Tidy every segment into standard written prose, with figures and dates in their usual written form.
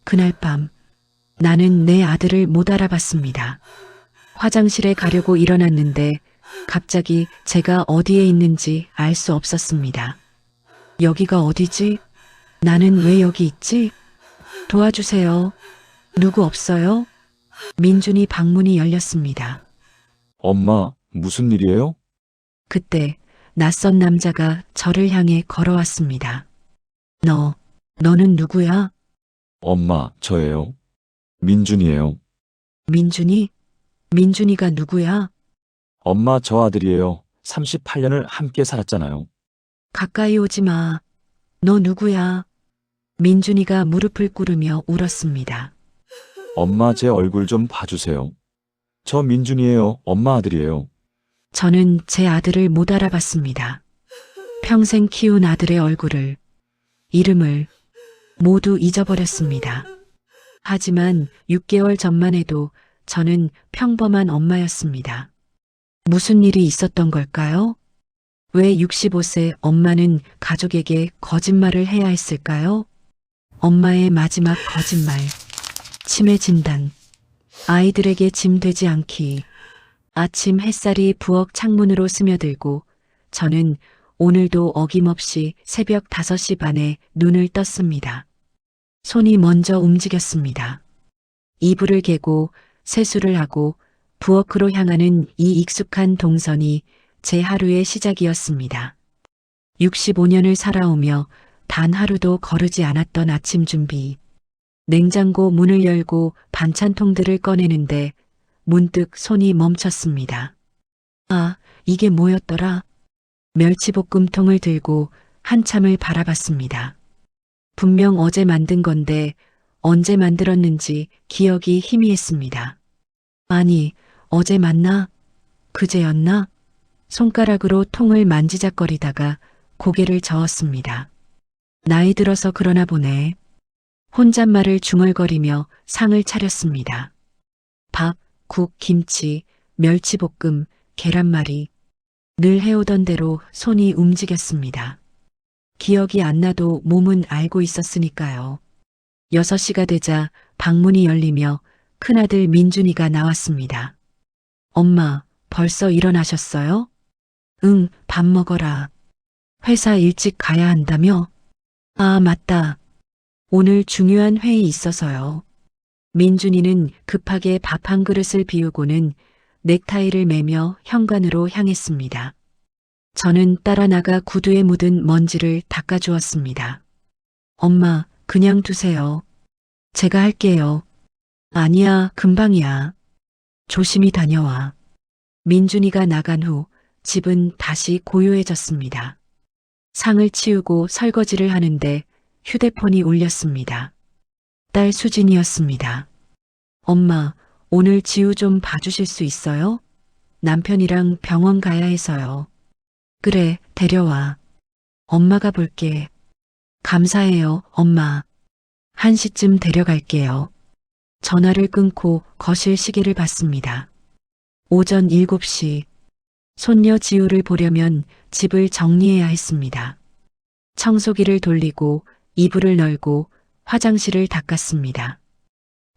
그날 밤 나는 내 아들을 못 알아봤습니다. 화장실에 가려고 일어났는데 갑자기 제가 어디에 있는지 알 수 없었습니다. 여기가 어디지? 나는 왜 여기 있지? 도와주세요. 누구 없어요? 민준이 방문이 열렸습니다. 엄마, 무슨 일이에요? 그때 낯선 남자가 저를 향해 걸어왔습니다. 너는 누구야? 엄마, 저예요. 민준이에요. 민준이? 민준이가 누구야? 엄마, 저 아들이에요. 38년을 함께 살았잖아요. 가까이 오지 마. 너 누구야? 민준이가 무릎을 꿇으며 울었습니다. 엄마, 제 얼굴 좀 봐주세요. 저 민준이에요. 엄마 아들이에요. 저는 제 아들을 못 알아봤습니다. 평생 키운 아들의 얼굴을, 이름을 모두 잊어버렸습니다. 하지만 6개월 전만 해도 저는 평범한 엄마였습니다. 무슨 일이 있었던 걸까요? 왜 65세 엄마는 가족에게 거짓말을 해야 했을까요? 엄마의 마지막 거짓말, 치매 진단, 아이들에게 짐 되지 않기. 아침 햇살이 부엌 창문으로 스며들고 저는 오늘도 어김없이 새벽 5시 반에 눈을 떴습니다. 손이 먼저 움직였습니다. 이불을 개고 세수를 하고 부엌으로 향하는 이 익숙한 동선이 제 하루의 시작이었습니다. 65년을 살아오며 단 하루도 거르지 않았던 아침 준비. 냉장고 문을 열고 반찬통들을 꺼내는데 문득 손이 멈췄습니다. 아, 이게 뭐였더라? 멸치볶음통을 들고 한참을 바라봤습니다. 분명 어제 만든 건데 언제 만들었는지 기억이 희미했습니다. 아니, 어제 맞나? 그제였나? 손가락으로 통을 만지작거리다가 고개를 저었습니다. 나이 들어서 그러나 보네. 혼잣말을 중얼거리며 상을 차렸습니다. 밥, 국, 김치, 멸치볶음, 계란말이. 늘 해오던 대로 손이 움직였습니다. 기억이 안 나도 몸은 알고 있었으니까요. 6시가 되자 방문이 열리며 큰아들 민준이가 나왔습니다. 엄마, 벌써 일어나셨어요? 응, 밥 먹어라. 회사 일찍 가야 한다며? 아, 맞다. 오늘 중요한 회의 있어서요. 민준이는 급하게 밥 한 그릇을 비우고는 넥타이를 매며 현관으로 향했습니다. 저는 따라 나가 구두에 묻은 먼지를 닦아주었습니다. 엄마, 그냥 두세요. 제가 할게요. 아니야, 금방이야. 조심히 다녀와. 민준이가 나간 후 집은 다시 고요해졌습니다. 상을 치우고 설거지를 하는데 휴대폰이 울렸습니다. 딸 수진이었습니다. 엄마, 오늘 지우 좀 봐주실 수 있어요? 남편이랑 병원 가야 해서요. 그래, 데려와. 엄마가 볼게. 감사해요, 엄마. 1시쯤 데려갈게요. 전화를 끊고 거실 시계를 봤습니다. 오전 7시. 손녀 지우를 보려면 집을 정리해야 했습니다. 청소기를 돌리고 이불을 널고 화장실을 닦았습니다.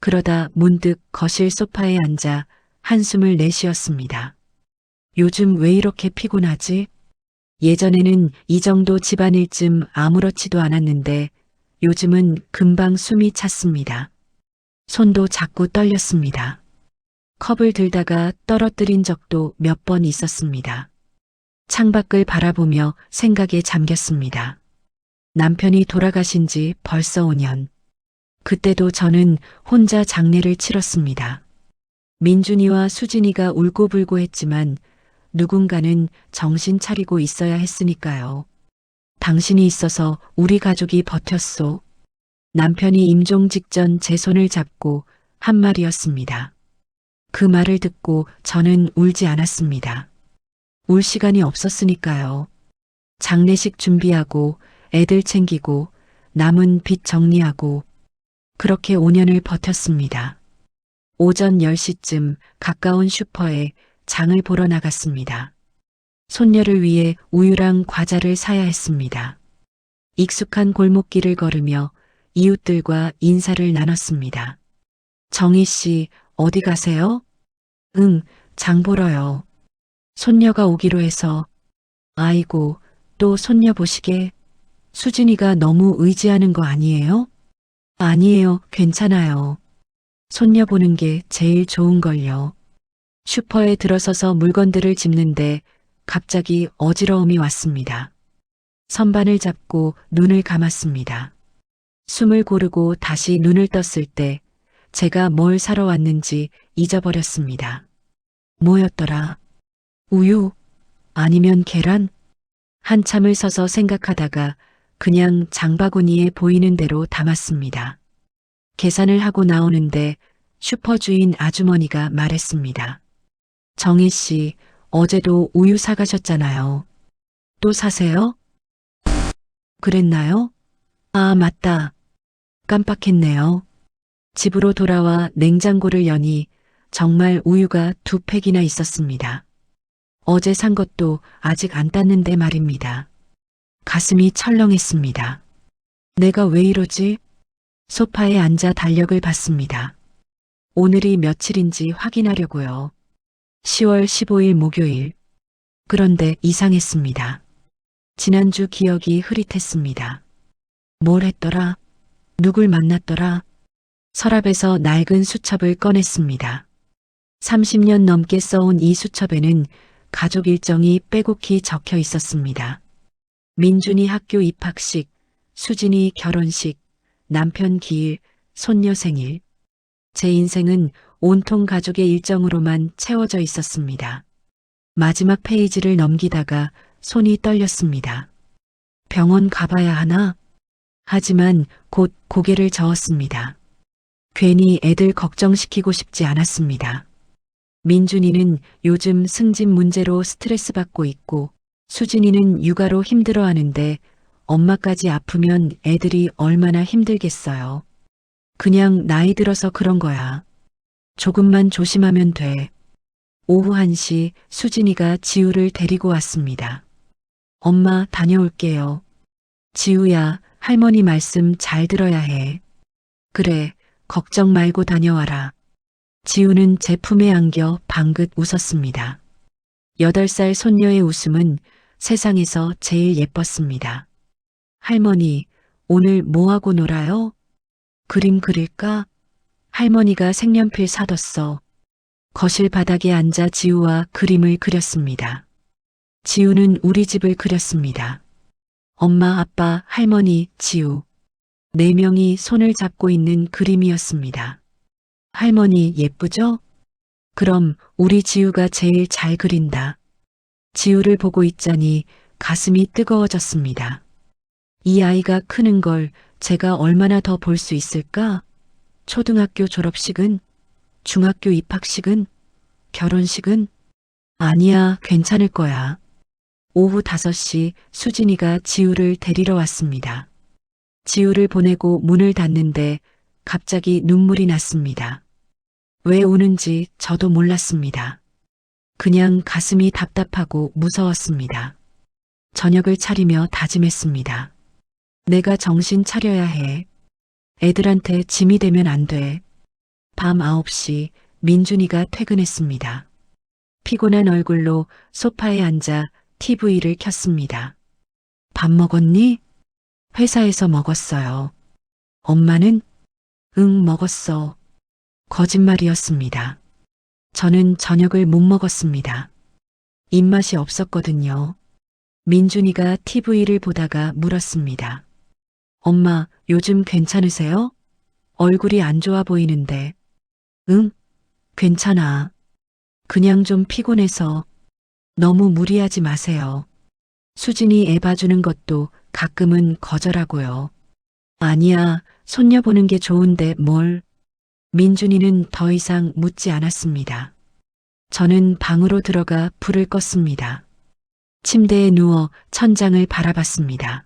그러다 문득 거실 소파에 앉아 한숨을 내쉬었습니다. 요즘 왜 이렇게 피곤하지? 예전에는 이 정도 집안일쯤 아무렇지도 않았는데 요즘은 금방 숨이 찼습니다. 손도 자꾸 떨렸습니다. 컵을 들다가 떨어뜨린 적도 몇 번 있었습니다. 창밖을 바라보며 생각에 잠겼습니다. 남편이 돌아가신 지 벌써 5년. 그때도 저는 혼자 장례를 치렀습니다. 민준이와 수진이가 울고불고 했지만 누군가는 정신 차리고 있어야 했으니까요. 당신이 있어서 우리 가족이 버텼소. 남편이 임종 직전 제 손을 잡고 한 말이었습니다. 그 말을 듣고 저는 울지 않았습니다. 울 시간이 없었으니까요. 장례식 준비하고 애들 챙기고 남은 빚 정리하고 그렇게 5년을 버텼습니다. 오전 10시쯤 가까운 슈퍼에 장을 보러 나갔습니다. 손녀를 위해 우유랑 과자를 사야 했습니다. 익숙한 골목길을 걸으며 이웃들과 인사를 나눴습니다. 정희 씨, 어디 가세요? 응, 장 보러요. 손녀가 오기로 해서. 아이고, 또 손녀 보시게. 수진이가 너무 의지하는 거 아니에요? 아니에요, 괜찮아요. 손녀 보는 게 제일 좋은걸요. 슈퍼에 들어서서 물건들을 집는데 갑자기 어지러움이 왔습니다. 선반을 잡고 눈을 감았습니다. 숨을 고르고 다시 눈을 떴을 때 제가 뭘 사러 왔는지 잊어버렸습니다. 뭐였더라? 우유? 아니면 계란? 한참을 서서 생각하다가 그냥 장바구니에 보이는 대로 담았습니다. 계산을 하고 나오는데 슈퍼 주인 아주머니가 말했습니다. 정희 씨, 어제도 우유 사가셨잖아요. 또 사세요? 그랬나요? 아, 맞다. 깜빡했네요. 집으로 돌아와 냉장고를 여니 정말 우유가 2팩이나 있었습니다. 어제 산 것도 아직 안 땄는데 말입니다. 가슴이 철렁했습니다. 내가 왜 이러지? 소파에 앉아 달력을 봤습니다. 오늘이 며칠인지 확인하려고요. 10월 15일 목요일. 그런데 이상했습니다. 지난주 기억이 흐릿했습니다. 뭘 했더라? 누굴 만났더라? 서랍에서 낡은 수첩을 꺼냈습니다. 30년 넘게 써온 이 수첩에는 가족 일정이 빼곡히 적혀 있었습니다. 민준이 학교 입학식, 수진이 결혼식, 남편 기일, 손녀 생일. 제 인생은 온통 가족의 일정으로만 채워져 있었습니다. 마지막 페이지를 넘기다가 손이 떨렸습니다. 병원 가봐야 하나? 하지만 곧 고개를 저었습니다. 괜히 애들 걱정시키고 싶지 않았습니다. 민준이는 요즘 승진 문제로 스트레스 받고 있고 수진이는 육아로 힘들어하는데 엄마까지 아프면 애들이 얼마나 힘들겠어요. 그냥 나이 들어서 그런 거야. 조금만 조심하면 돼. 오후 1시 수진이가 지우를 데리고 왔습니다. 엄마 다녀올게요. 지우야, 할머니 말씀 잘 들어야 해. 그래, 걱정 말고 다녀와라. 지우는 제 품에 안겨 방긋 웃었습니다. 8살 손녀의 웃음은 세상에서 제일 예뻤습니다. 할머니, 오늘 뭐하고 놀아요? 그림 그릴까? 할머니가 색연필 사뒀어. 거실 바닥에 앉아 지우와 그림을 그렸습니다. 지우는 우리 집을 그렸습니다. 엄마, 아빠, 할머니, 지우. 4명이 손을 잡고 있는 그림이었습니다. 할머니 예쁘죠? 그럼 우리 지우가 제일 잘 그린다. 지우를 보고 있자니 가슴이 뜨거워졌습니다. 이 아이가 크는 걸 제가 얼마나 더 볼 수 있을까? 초등학교 졸업식은? 중학교 입학식은? 결혼식은? 아니야, 괜찮을 거야. 오후 5시 수진이가 지우를 데리러 왔습니다. 지우를 보내고 문을 닫는데 갑자기 눈물이 났습니다. 왜 우는지 저도 몰랐습니다. 그냥 가슴이 답답하고 무서웠습니다. 저녁을 차리며 다짐했습니다. 내가 정신 차려야 해. 애들한테 짐이 되면 안 돼. 밤 9시 민준이가 퇴근했습니다. 피곤한 얼굴로 소파에 앉아 TV를 켰습니다. 밥 먹었니? 회사에서 먹었어요. 엄마는? 응, 먹었어. 거짓말이었습니다. 저는 저녁을 못 먹었습니다. 입맛이 없었거든요. 민준이가 TV를 보다가 물었습니다. 엄마, 요즘 괜찮으세요? 얼굴이 안 좋아 보이는데. 응? 괜찮아. 그냥 좀 피곤해서. 너무 무리하지 마세요. 수진이 애 봐주는 것도 가끔은 거절하고요. 아니야, 손녀 보는 게 좋은데 뭘. 민준이는 더 이상 묻지 않았습니다. 저는 방으로 들어가 불을 껐습니다. 침대에 누워 천장을 바라봤습니다.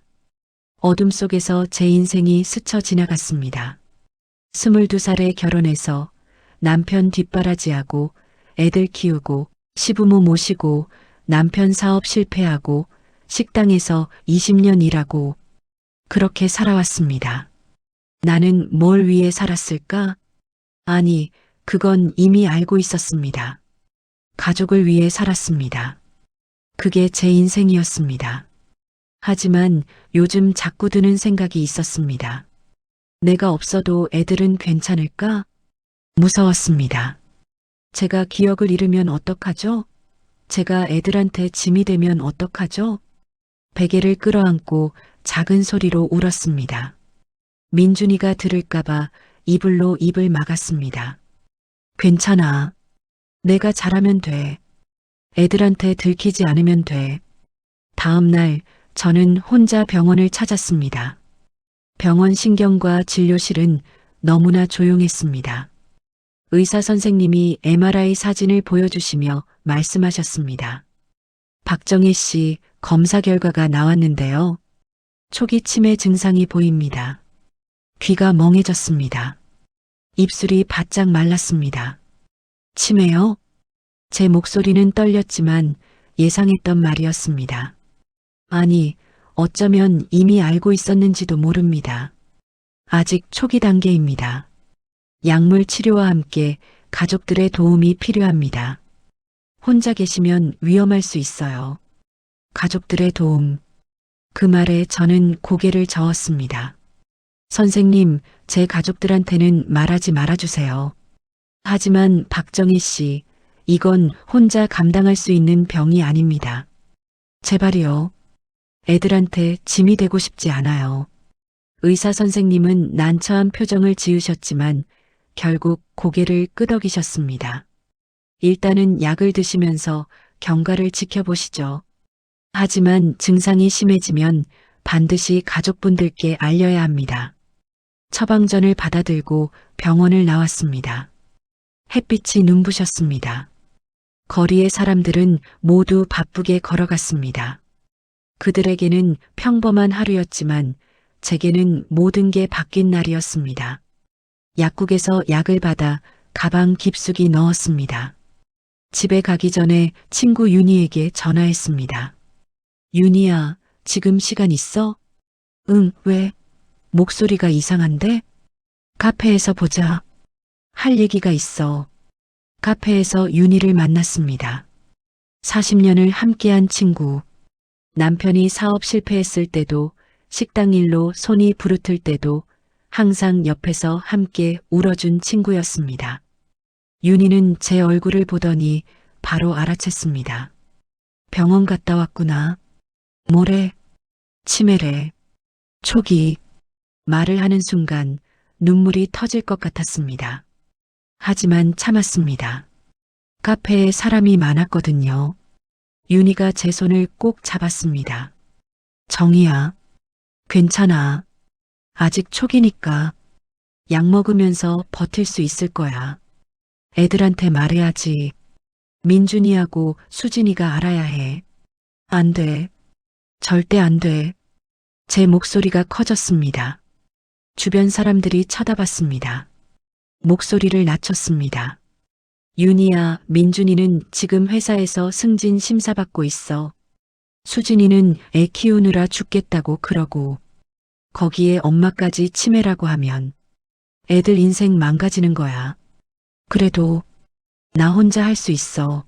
어둠 속에서 제 인생이 스쳐 지나갔습니다. 22살에 결혼해서 남편 뒷바라지하고 애들 키우고 시부모 모시고 남편 사업 실패하고 식당에서 20년 일하고 그렇게 살아왔습니다. 나는 뭘 위해 살았을까? 아니, 그건 이미 알고 있었습니다. 가족을 위해 살았습니다. 그게 제 인생이었습니다. 하지만 요즘 자꾸 드는 생각이 있었습니다. 내가 없어도 애들은 괜찮을까? 무서웠습니다. 제가 기억을 잃으면 어떡하죠? 제가 애들한테 짐이 되면 어떡하죠? 베개를 끌어안고 작은 소리로 울었습니다. 민준이가 들을까봐 이불로 입을 막았습니다. 괜찮아. 내가 잘하면 돼. 애들한테 들키지 않으면 돼. 다음 날 저는 혼자 병원을 찾았습니다. 병원 신경과 진료실은 너무나 조용했습니다. 의사 선생님이 MRI 사진을 보여주시며 말씀하셨습니다. 박정희 씨 검사 결과가 나왔는데요. 초기 치매 증상이 보입니다. 귀가 멍해졌습니다. 입술이 바짝 말랐습니다. 치매요? 제 목소리는 떨렸지만 예상했던 말이었습니다. 아니, 어쩌면 이미 알고 있었는지도 모릅니다. 아직 초기 단계입니다. 약물 치료와 함께 가족들의 도움이 필요합니다. 혼자 계시면 위험할 수 있어요. 가족들의 도움. 그 말에 저는 고개를 저었습니다. 선생님, 제 가족들한테는 말하지 말아주세요. 하지만 박정희 씨, 이건 혼자 감당할 수 있는 병이 아닙니다. 제발이요. 애들한테 짐이 되고 싶지 않아요. 의사 선생님은 난처한 표정을 지으셨지만 결국 고개를 끄덕이셨습니다. 일단은 약을 드시면서 경과를 지켜보시죠. 하지만 증상이 심해지면 반드시 가족분들께 알려야 합니다. 처방전을 받아들고 병원을 나왔습니다. 햇빛이 눈부셨습니다. 거리의 사람들은 모두 바쁘게 걸어갔습니다. 그들에게는 평범한 하루였지만 제게는 모든 게 바뀐 날이었습니다. 약국에서 약을 받아 가방 깊숙이 넣었습니다. 집에 가기 전에 친구 윤희에게 전화했습니다. 윤희야, 지금 시간 있어? 응, 왜? 목소리가 이상한데? 카페에서 보자. 할 얘기가 있어. 카페에서 윤희를 만났습니다. 40년을 함께한 친구. 남편이 사업 실패했을 때도, 식당 일로 손이 부르틀 때도 항상 옆에서 함께 울어준 친구였습니다. 윤희는 제 얼굴을 보더니 바로 알아챘습니다. 병원 갔다 왔구나. 뭐래? 치매래. 초기. 말을 하는 순간 눈물이 터질 것 같았습니다. 하지만 참았습니다. 카페에 사람이 많았거든요. 윤희가 제 손을 꼭 잡았습니다. 정희야, 괜찮아. 아직 초기니까 약 먹으면서 버틸 수 있을 거야. 애들한테 말해야지. 민준이하고 수진이가 알아야 해. 안 돼. 절대 안 돼. 제 목소리가 커졌습니다. 주변 사람들이 쳐다봤습니다. 목소리를 낮췄습니다. 윤희야, 민준이는 지금 회사에서 승진 심사받고 있어. 수진이는 애 키우느라 죽겠다고 그러고 거기에 엄마까지 치매라고 하면 애들 인생 망가지는 거야. 그래도 나 혼자 할 수 있어.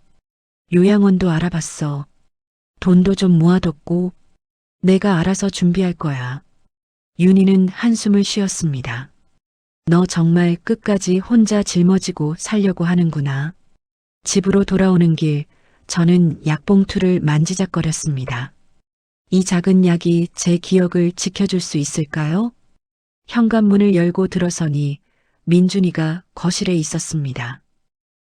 요양원도 알아봤어. 돈도 좀 모아뒀고 내가 알아서 준비할 거야. 윤희는 한숨을 쉬었습니다. 너 정말 끝까지 혼자 짊어지고 살려고 하는구나. 집으로 돌아오는 길 저는 약봉투를 만지작거렸습니다. 이 작은 약이 제 기억을 지켜줄 수 있을까요? 현관문을 열고 들어서니 민준이가 거실에 있었습니다.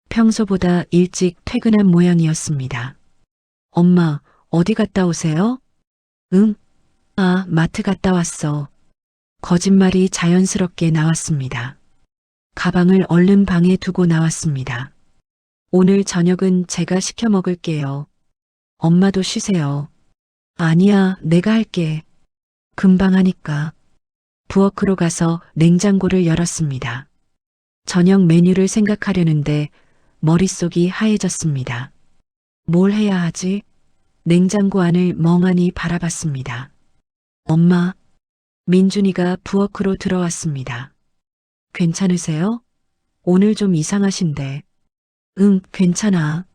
평소보다 일찍 퇴근한 모양이었습니다. 엄마, 어디 갔다 오세요? 응? 아, 마트 갔다 왔어. 거짓말이 자연스럽게 나왔습니다. 가방을 얼른 방에 두고 나왔습니다. 오늘 저녁은 제가 시켜 먹을게요. 엄마도 쉬세요. 아니야, 내가 할게. 금방 하니까. 부엌으로 가서 냉장고를 열었습니다. 저녁 메뉴를 생각하려는데 머릿속이 하얘졌습니다. 뭘 해야 하지? 냉장고 안을 멍하니 바라봤습니다. 엄마, 민준이가 부엌으로 들어왔습니다. 괜찮으세요? 오늘 좀 이상하신데. 응, 괜찮아.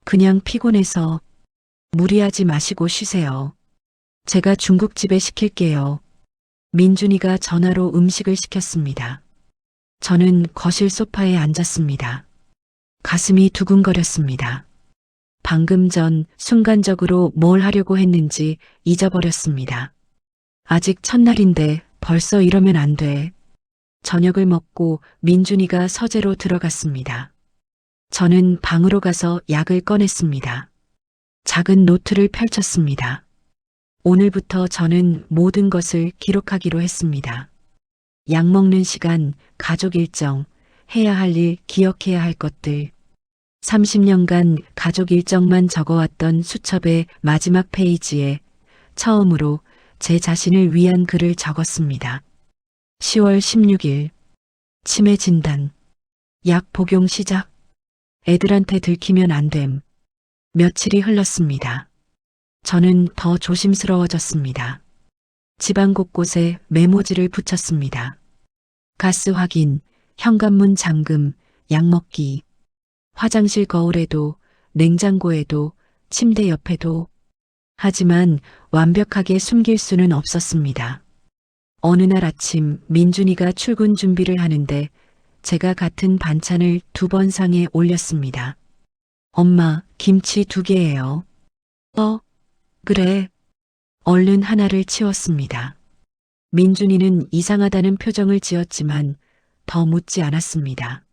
그냥 피곤해서. 무리하지 마시고 쉬세요. 제가 중국집에 시킬게요. 민준이가 전화로 음식을 시켰습니다. 저는 거실 소파에 앉았습니다. 가슴이 두근거렸습니다. 방금 전 순간적으로 뭘 하려고 했는지 잊어버렸습니다. 아직 첫날인데 벌써 이러면 안 돼. 저녁을 먹고 민준이가 서재로 들어갔습니다. 저는 방으로 가서 약을 꺼냈습니다. 작은 노트를 펼쳤습니다. 오늘부터 저는 모든 것을 기록하기로 했습니다. 약 먹는 시간, 가족 일정, 해야 할 일, 기억해야 할 것들. 30년간 가족 일정만 적어왔던 수첩의 마지막 페이지에 처음으로 제 자신을 위한 글을 적었습니다. 10월 16일. 치매 진단. 약 복용 시작. 애들한테 들키면 안 됨. 며칠이 흘렀습니다. 저는 더 조심스러워졌습니다. 집안 곳곳에 메모지를 붙였습니다. 가스 확인, 현관문 잠금, 약 먹기. 화장실 거울에도, 냉장고에도, 침대 옆에도. 하지만 완벽하게 숨길 수는 없었습니다. 어느 날 아침 민준이가 출근 준비를 하는데 제가 같은 반찬을 2번 상에 올렸습니다. 엄마, 김치 2개예요. 그래. 얼른 하나를 치웠습니다. 민준이는 이상하다는 표정을 지었지만 더 묻지 않았습니다.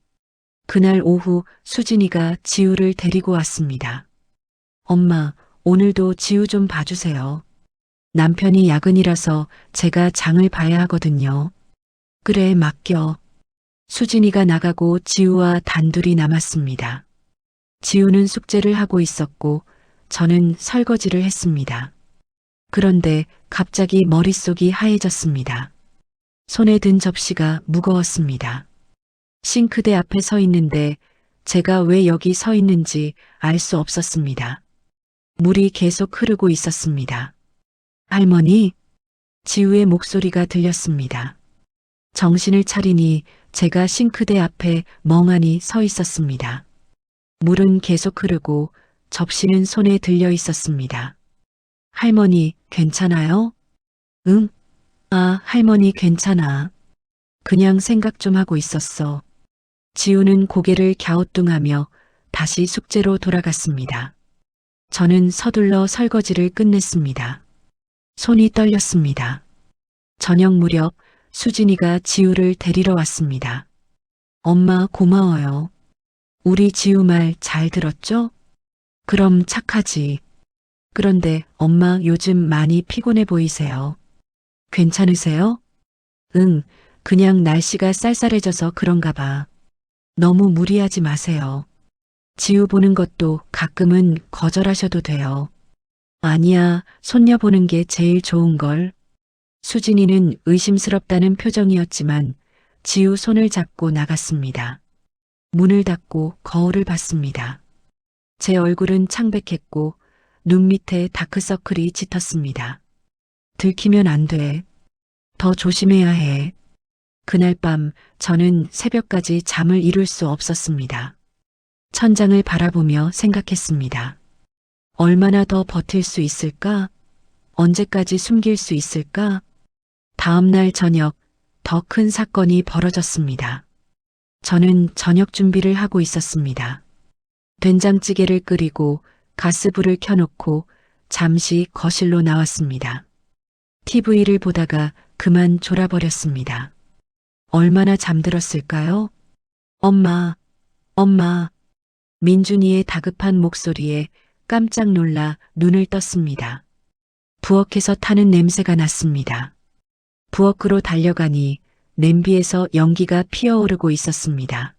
그날 오후 수진이가 지우를 데리고 왔습니다. 엄마, 오늘도 지우 좀 봐주세요. 남편이 야근이라서 제가 장을 봐야 하거든요. 그래, 맡겨. 수진이가 나가고 지우와 단둘이 남았습니다. 지우는 숙제를 하고 있었고 저는 설거지를 했습니다. 그런데 갑자기 머릿속이 하얘졌습니다. 손에 든 접시가 무거웠습니다. 싱크대 앞에 서 있는데 제가 왜 여기 서 있는지 알 수 없었습니다. 물이 계속 흐르고 있었습니다. 할머니? 지우의 목소리가 들렸습니다. 정신을 차리니 제가 싱크대 앞에 멍하니 서 있었습니다. 물은 계속 흐르고 접시는 손에 들려 있었습니다. 할머니, 괜찮아요? 응? 아, 할머니 괜찮아. 그냥 생각 좀 하고 있었어. 지우는 고개를 갸우뚱하며 다시 숙제로 돌아갔습니다. 저는 서둘러 설거지를 끝냈습니다. 손이 떨렸습니다. 저녁 무렵 수진이가 지우를 데리러 왔습니다. 엄마 고마워요. 우리 지우 말 잘 들었죠? 그럼 착하지. 그런데 엄마 요즘 많이 피곤해 보이세요. 괜찮으세요? 응, 그냥 날씨가 쌀쌀해져서 그런가 봐. 너무 무리하지 마세요. 지우 보는 것도 가끔은 거절하셔도 돼요. 아니야, 손녀 보는 게 제일 좋은걸. 수진이는 의심스럽다는 표정이었지만 지우 손을 잡고 나갔습니다. 문을 닫고 거울을 봤습니다. 제 얼굴은 창백했고 눈 밑에 다크서클이 짙었습니다. 들키면 안 돼. 더 조심해야 해. 그날 밤 저는 새벽까지 잠을 이룰 수 없었습니다. 천장을 바라보며 생각했습니다. 얼마나 더 버틸 수 있을까? 언제까지 숨길 수 있을까? 다음 날 저녁 더 큰 사건이 벌어졌습니다. 저는 저녁 준비를 하고 있었습니다. 된장찌개를 끓이고 가스불을 켜놓고 잠시 거실로 나왔습니다. TV를 보다가 그만 졸아버렸습니다. 얼마나 잠들었을까요? 엄마, 엄마. 민준이의 다급한 목소리에 깜짝 놀라 눈을 떴습니다. 부엌에서 타는 냄새가 났습니다. 부엌으로 달려가니 냄비에서 연기가 피어오르고 있었습니다.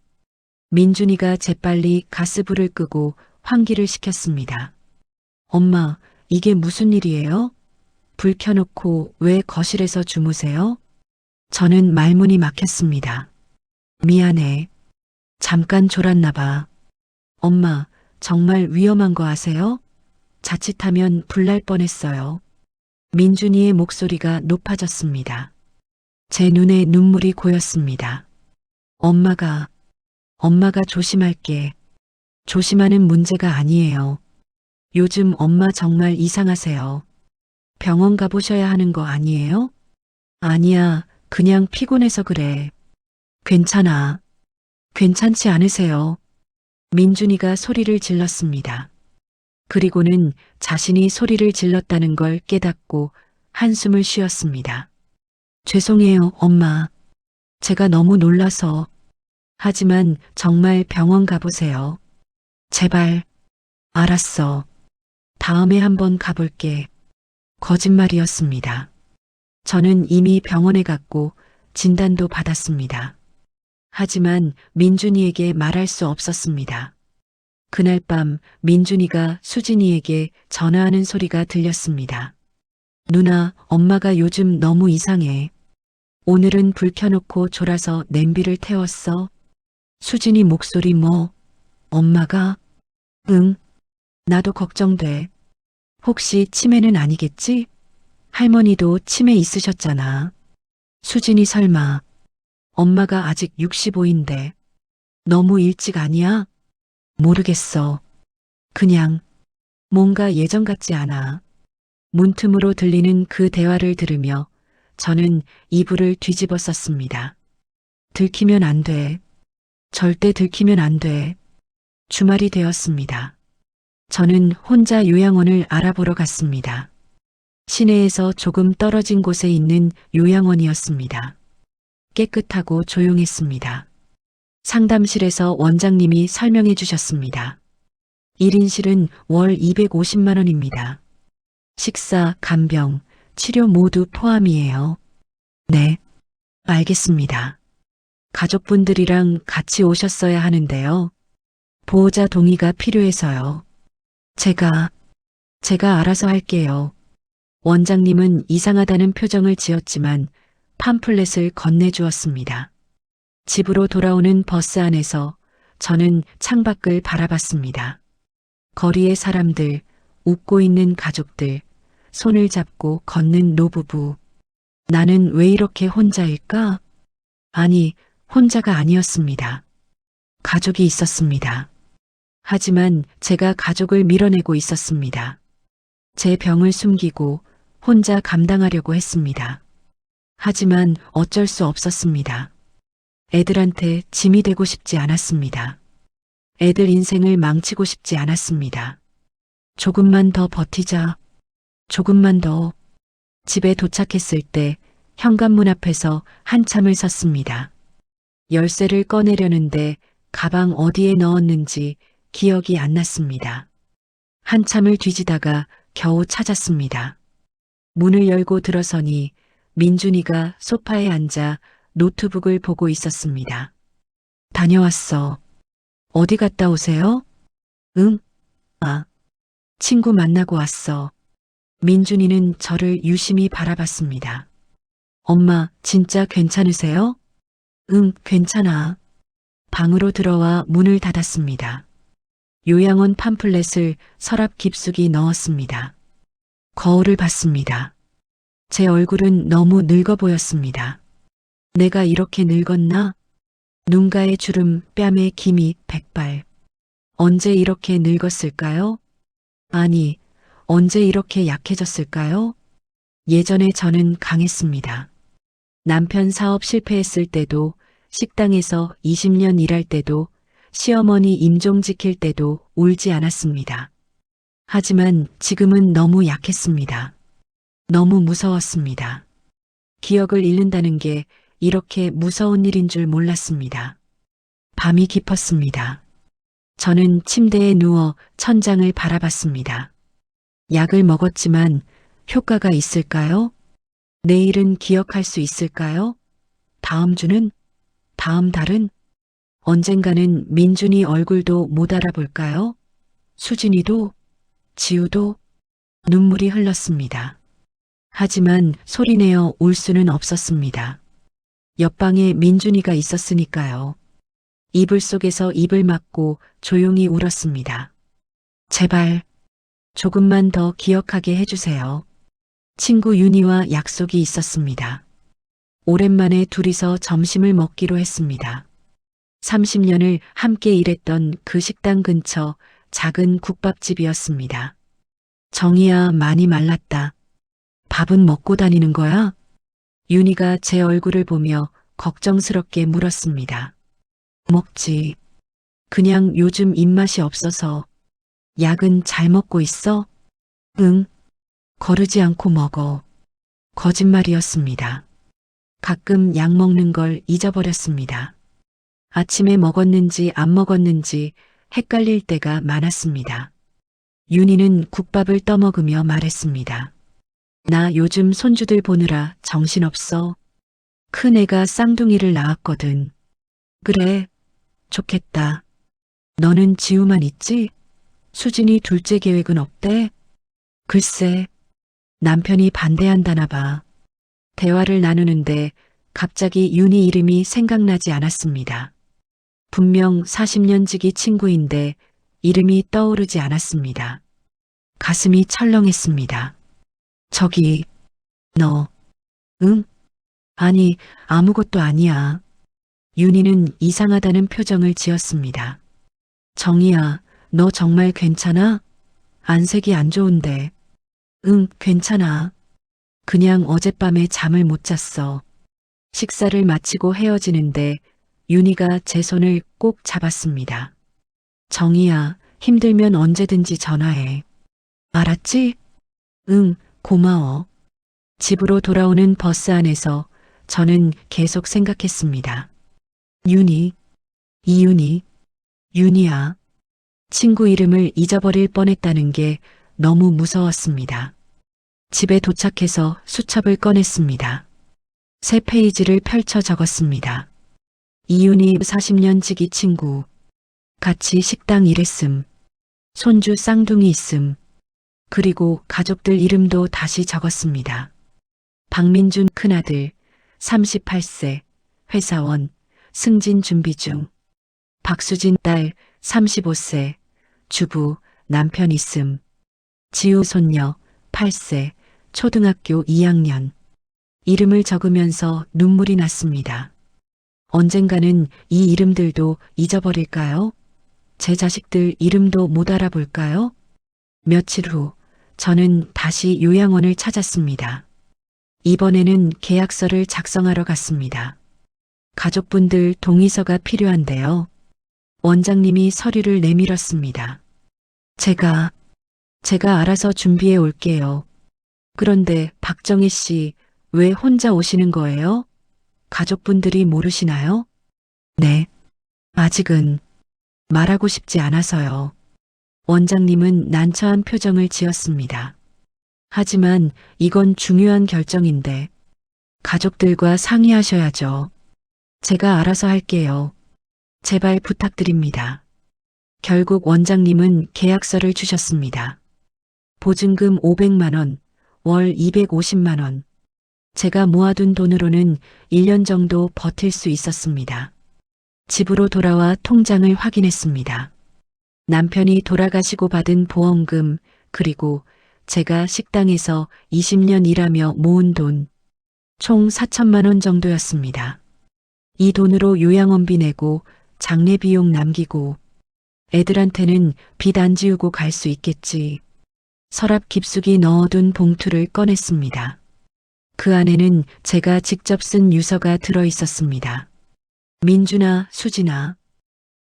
민준이가 재빨리 가스불을 끄고 환기를 시켰습니다. 엄마, 이게 무슨 일이에요? 불 켜놓고 왜 거실에서 주무세요? 저는 말문이 막혔습니다. 미안해. 잠깐 졸았나 봐. 엄마, 정말 위험한 거 아세요? 자칫하면 불날 뻔했어요. 민준이의 목소리가 높아졌습니다. 제 눈에 눈물이 고였습니다. 엄마가 조심할게. 조심하는 문제가 아니에요. 요즘 엄마 정말 이상하세요. 병원 가보셔야 하는 거 아니에요? 아니야, 그냥 피곤해서 그래. 괜찮아. 괜찮지 않으세요? 민준이가 소리를 질렀습니다. 그리고는 자신이 소리를 질렀다는 걸 깨닫고 한숨을 쉬었습니다. 죄송해요, 엄마. 제가 너무 놀라서. 하지만 정말 병원 가보세요. 제발. 알았어. 다음에 한번 가볼게. 거짓말이었습니다. 저는 이미 병원에 갔고 진단도 받았습니다. 하지만 민준이에게 말할 수 없었습니다. 그날 밤 민준이가 수진이에게 전화하는 소리가 들렸습니다. 누나, 엄마가 요즘 너무 이상해. 오늘은 불 켜놓고 졸아서 냄비를 태웠어. 수진이 목소리 뭐? 엄마가? 응. 나도 걱정돼. 혹시 치매는 아니겠지? 할머니도 치매 있으셨잖아. 수진이 설마. 엄마가 아직 65인데. 너무 일찍 아니야? 모르겠어. 그냥 뭔가 예전 같지 않아. 문틈으로 들리는 그 대화를 들으며 저는 이불을 뒤집어 썼습니다. 들키면 안 돼. 절대 들키면 안 돼. 주말이 되었습니다. 저는 혼자 요양원을 알아보러 갔습니다. 시내에서 조금 떨어진 곳에 있는 요양원이었습니다. 깨끗하고 조용했습니다. 상담실에서 원장님이 설명해 주셨습니다. 1인실은 월 250만 원입니다. 식사, 간병, 치료 모두 포함이에요. 네, 알겠습니다. 가족분들이랑 같이 오셨어야 하는데요. 보호자 동의가 필요해서요. 제가 알아서 할게요. 원장님은 이상하다는 표정을 지었지만 팜플렛을 건네주었습니다. 집으로 돌아오는 버스 안에서 저는 창밖을 바라봤습니다. 거리의 사람들, 웃고 있는 가족들, 손을 잡고 걷는 노부부. 나는 왜 이렇게 혼자일까? 아니, 혼자가 아니었습니다. 가족이 있었습니다. 하지만 제가 가족을 밀어내고 있었습니다. 제 병을 숨기고 혼자 감당하려고 했습니다. 하지만 어쩔 수 없었습니다. 애들한테 짐이 되고 싶지 않았습니다. 애들 인생을 망치고 싶지 않았습니다. 조금만 더 버티자. 조금만 더. 집에 도착했을 때 현관문 앞에서 한참을 섰습니다. 열쇠를 꺼내려는데 가방 어디에 넣었는지 기억이 안 났습니다. 한참을 뒤지다가 겨우 찾았습니다. 문을 열고 들어서니 민준이가 소파에 앉아 노트북을 보고 있었습니다. 다녀왔어. 어디 갔다 오세요? 응? 아, 친구 만나고 왔어. 민준이는 저를 유심히 바라봤습니다. 엄마, 진짜 괜찮으세요? 응, 괜찮아. 방으로 들어와 문을 닫았습니다. 요양원 팜플렛을 서랍 깊숙이 넣었습니다. 거울을 봤습니다. 제 얼굴은 너무 늙어 보였습니다. 내가 이렇게 늙었나? 눈가에 주름, 뺨에 기미, 백발. 언제 이렇게 늙었을까요? 아니, 언제 이렇게 약해졌을까요? 예전에 저는 강했습니다. 남편 사업 실패했을 때도, 식당에서 20년 일할 때도, 시어머니 임종 지킬 때도 울지 않았습니다. 하지만 지금은 너무 약했습니다. 너무 무서웠습니다. 기억을 잃는다는 게 이렇게 무서운 일인 줄 몰랐습니다. 밤이 깊었습니다. 저는 침대에 누워 천장을 바라봤습니다. 약을 먹었지만 효과가 있을까요? 내일은 기억할 수 있을까요? 다음 주는? 다음 달은? 언젠가는 민준이 얼굴도 못 알아볼까요? 수진이도? 지우도? 눈물이 흘렀습니다. 하지만 소리내어 울 수는 없었습니다. 옆방에 민준이가 있었으니까요. 이불 속에서 입을 막고 조용히 울었습니다. 제발 조금만 더 기억하게 해주세요. 친구 윤희와 약속이 있었습니다. 오랜만에 둘이서 점심을 먹기로 했습니다. 30년을 함께 일했던 그 식당 근처 작은 국밥집이었습니다. 정희야, 많이 말랐다. 밥은 먹고 다니는 거야? 윤희가 제 얼굴을 보며 걱정스럽게 물었습니다. 먹지. 그냥 요즘 입맛이 없어서. 약은 잘 먹고 있어? 응. 거르지 않고 먹어. 거짓말이었습니다. 가끔 약 먹는 걸 잊어버렸습니다. 아침에 먹었는지 안 먹었는지 헷갈릴 때가 많았습니다. 윤희는 국밥을 떠먹으며 말했습니다. 나 요즘 손주들 보느라 정신없어. 큰애가 쌍둥이를 낳았거든. 그래, 좋겠다. 너는 지우만 있지? 수진이 둘째 계획은 없대? 글쎄, 남편이 반대한다나 봐. 대화를 나누는데 갑자기 윤희 이름이 생각나지 않았습니다. 분명 40년 지기 친구인데 이름이 떠오르지 않았습니다. 가슴이 철렁했습니다. 저기, 너, 응? 아니, 아무것도 아니야. 윤희는 이상하다는 표정을 지었습니다. 정희야, 너 정말 괜찮아? 안색이 안 좋은데. 응, 괜찮아. 그냥 어젯밤에 잠을 못 잤어. 식사를 마치고 헤어지는데 윤희가 제 손을 꼭 잡았습니다. 정희야, 힘들면 언제든지 전화해. 알았지? 응, 고마워. 집으로 돌아오는 버스 안에서 저는 계속 생각했습니다. 윤희, 이윤희, 윤희야. 친구 이름을 잊어버릴 뻔했다는 게 너무 무서웠습니다. 집에 도착해서 수첩을 꺼냈습니다. 새 페이지를 펼쳐 적었습니다. 이윤희 40년 지기 친구. 같이 식당 일했음. 손주 쌍둥이 있음. 그리고 가족들 이름도 다시 적었습니다. 박민준 큰아들, 38세, 회사원, 승진 준비 중. 박수진 딸, 35세, 주부, 남편 있음. 지우 손녀, 8세, 초등학교 2학년. 이름을 적으면서 눈물이 났습니다. 언젠가는 이 이름들도 잊어버릴까요? 제 자식들 이름도 못 알아볼까요? 며칠 후 저는 다시 요양원을 찾았습니다. 이번에는 계약서를 작성하러 갔습니다. 가족분들 동의서가 필요한데요. 원장님이 서류를 내밀었습니다. 제가 알아서 준비해 올게요. 그런데 박정희 씨, 왜 혼자 오시는 거예요? 가족분들이 모르시나요? 네. 아직은 말하고 싶지 않아서요. 원장님은 난처한 표정을 지었습니다. 하지만 이건 중요한 결정인데 가족들과 상의하셔야죠. 제가 알아서 할게요. 제발 부탁드립니다. 결국 원장님은 계약서를 주셨습니다. 보증금 500만 원, 월 250만 원. 제가 모아둔 돈으로는 1년 정도 버틸 수 있었습니다. 집으로 돌아와 통장을 확인했습니다. 남편이 돌아가시고 받은 보험금, 그리고 제가 식당에서 20년 일하며 모은 돈, 총 4천만 원 정도였습니다. 이 돈으로 요양원비 내고 장례 비용 남기고 애들한테는 빚 안 지우고 갈 수 있겠지. 서랍 깊숙이 넣어둔 봉투를 꺼냈습니다. 그 안에는 제가 직접 쓴 유서가 들어 있었습니다. 민준아, 수진아,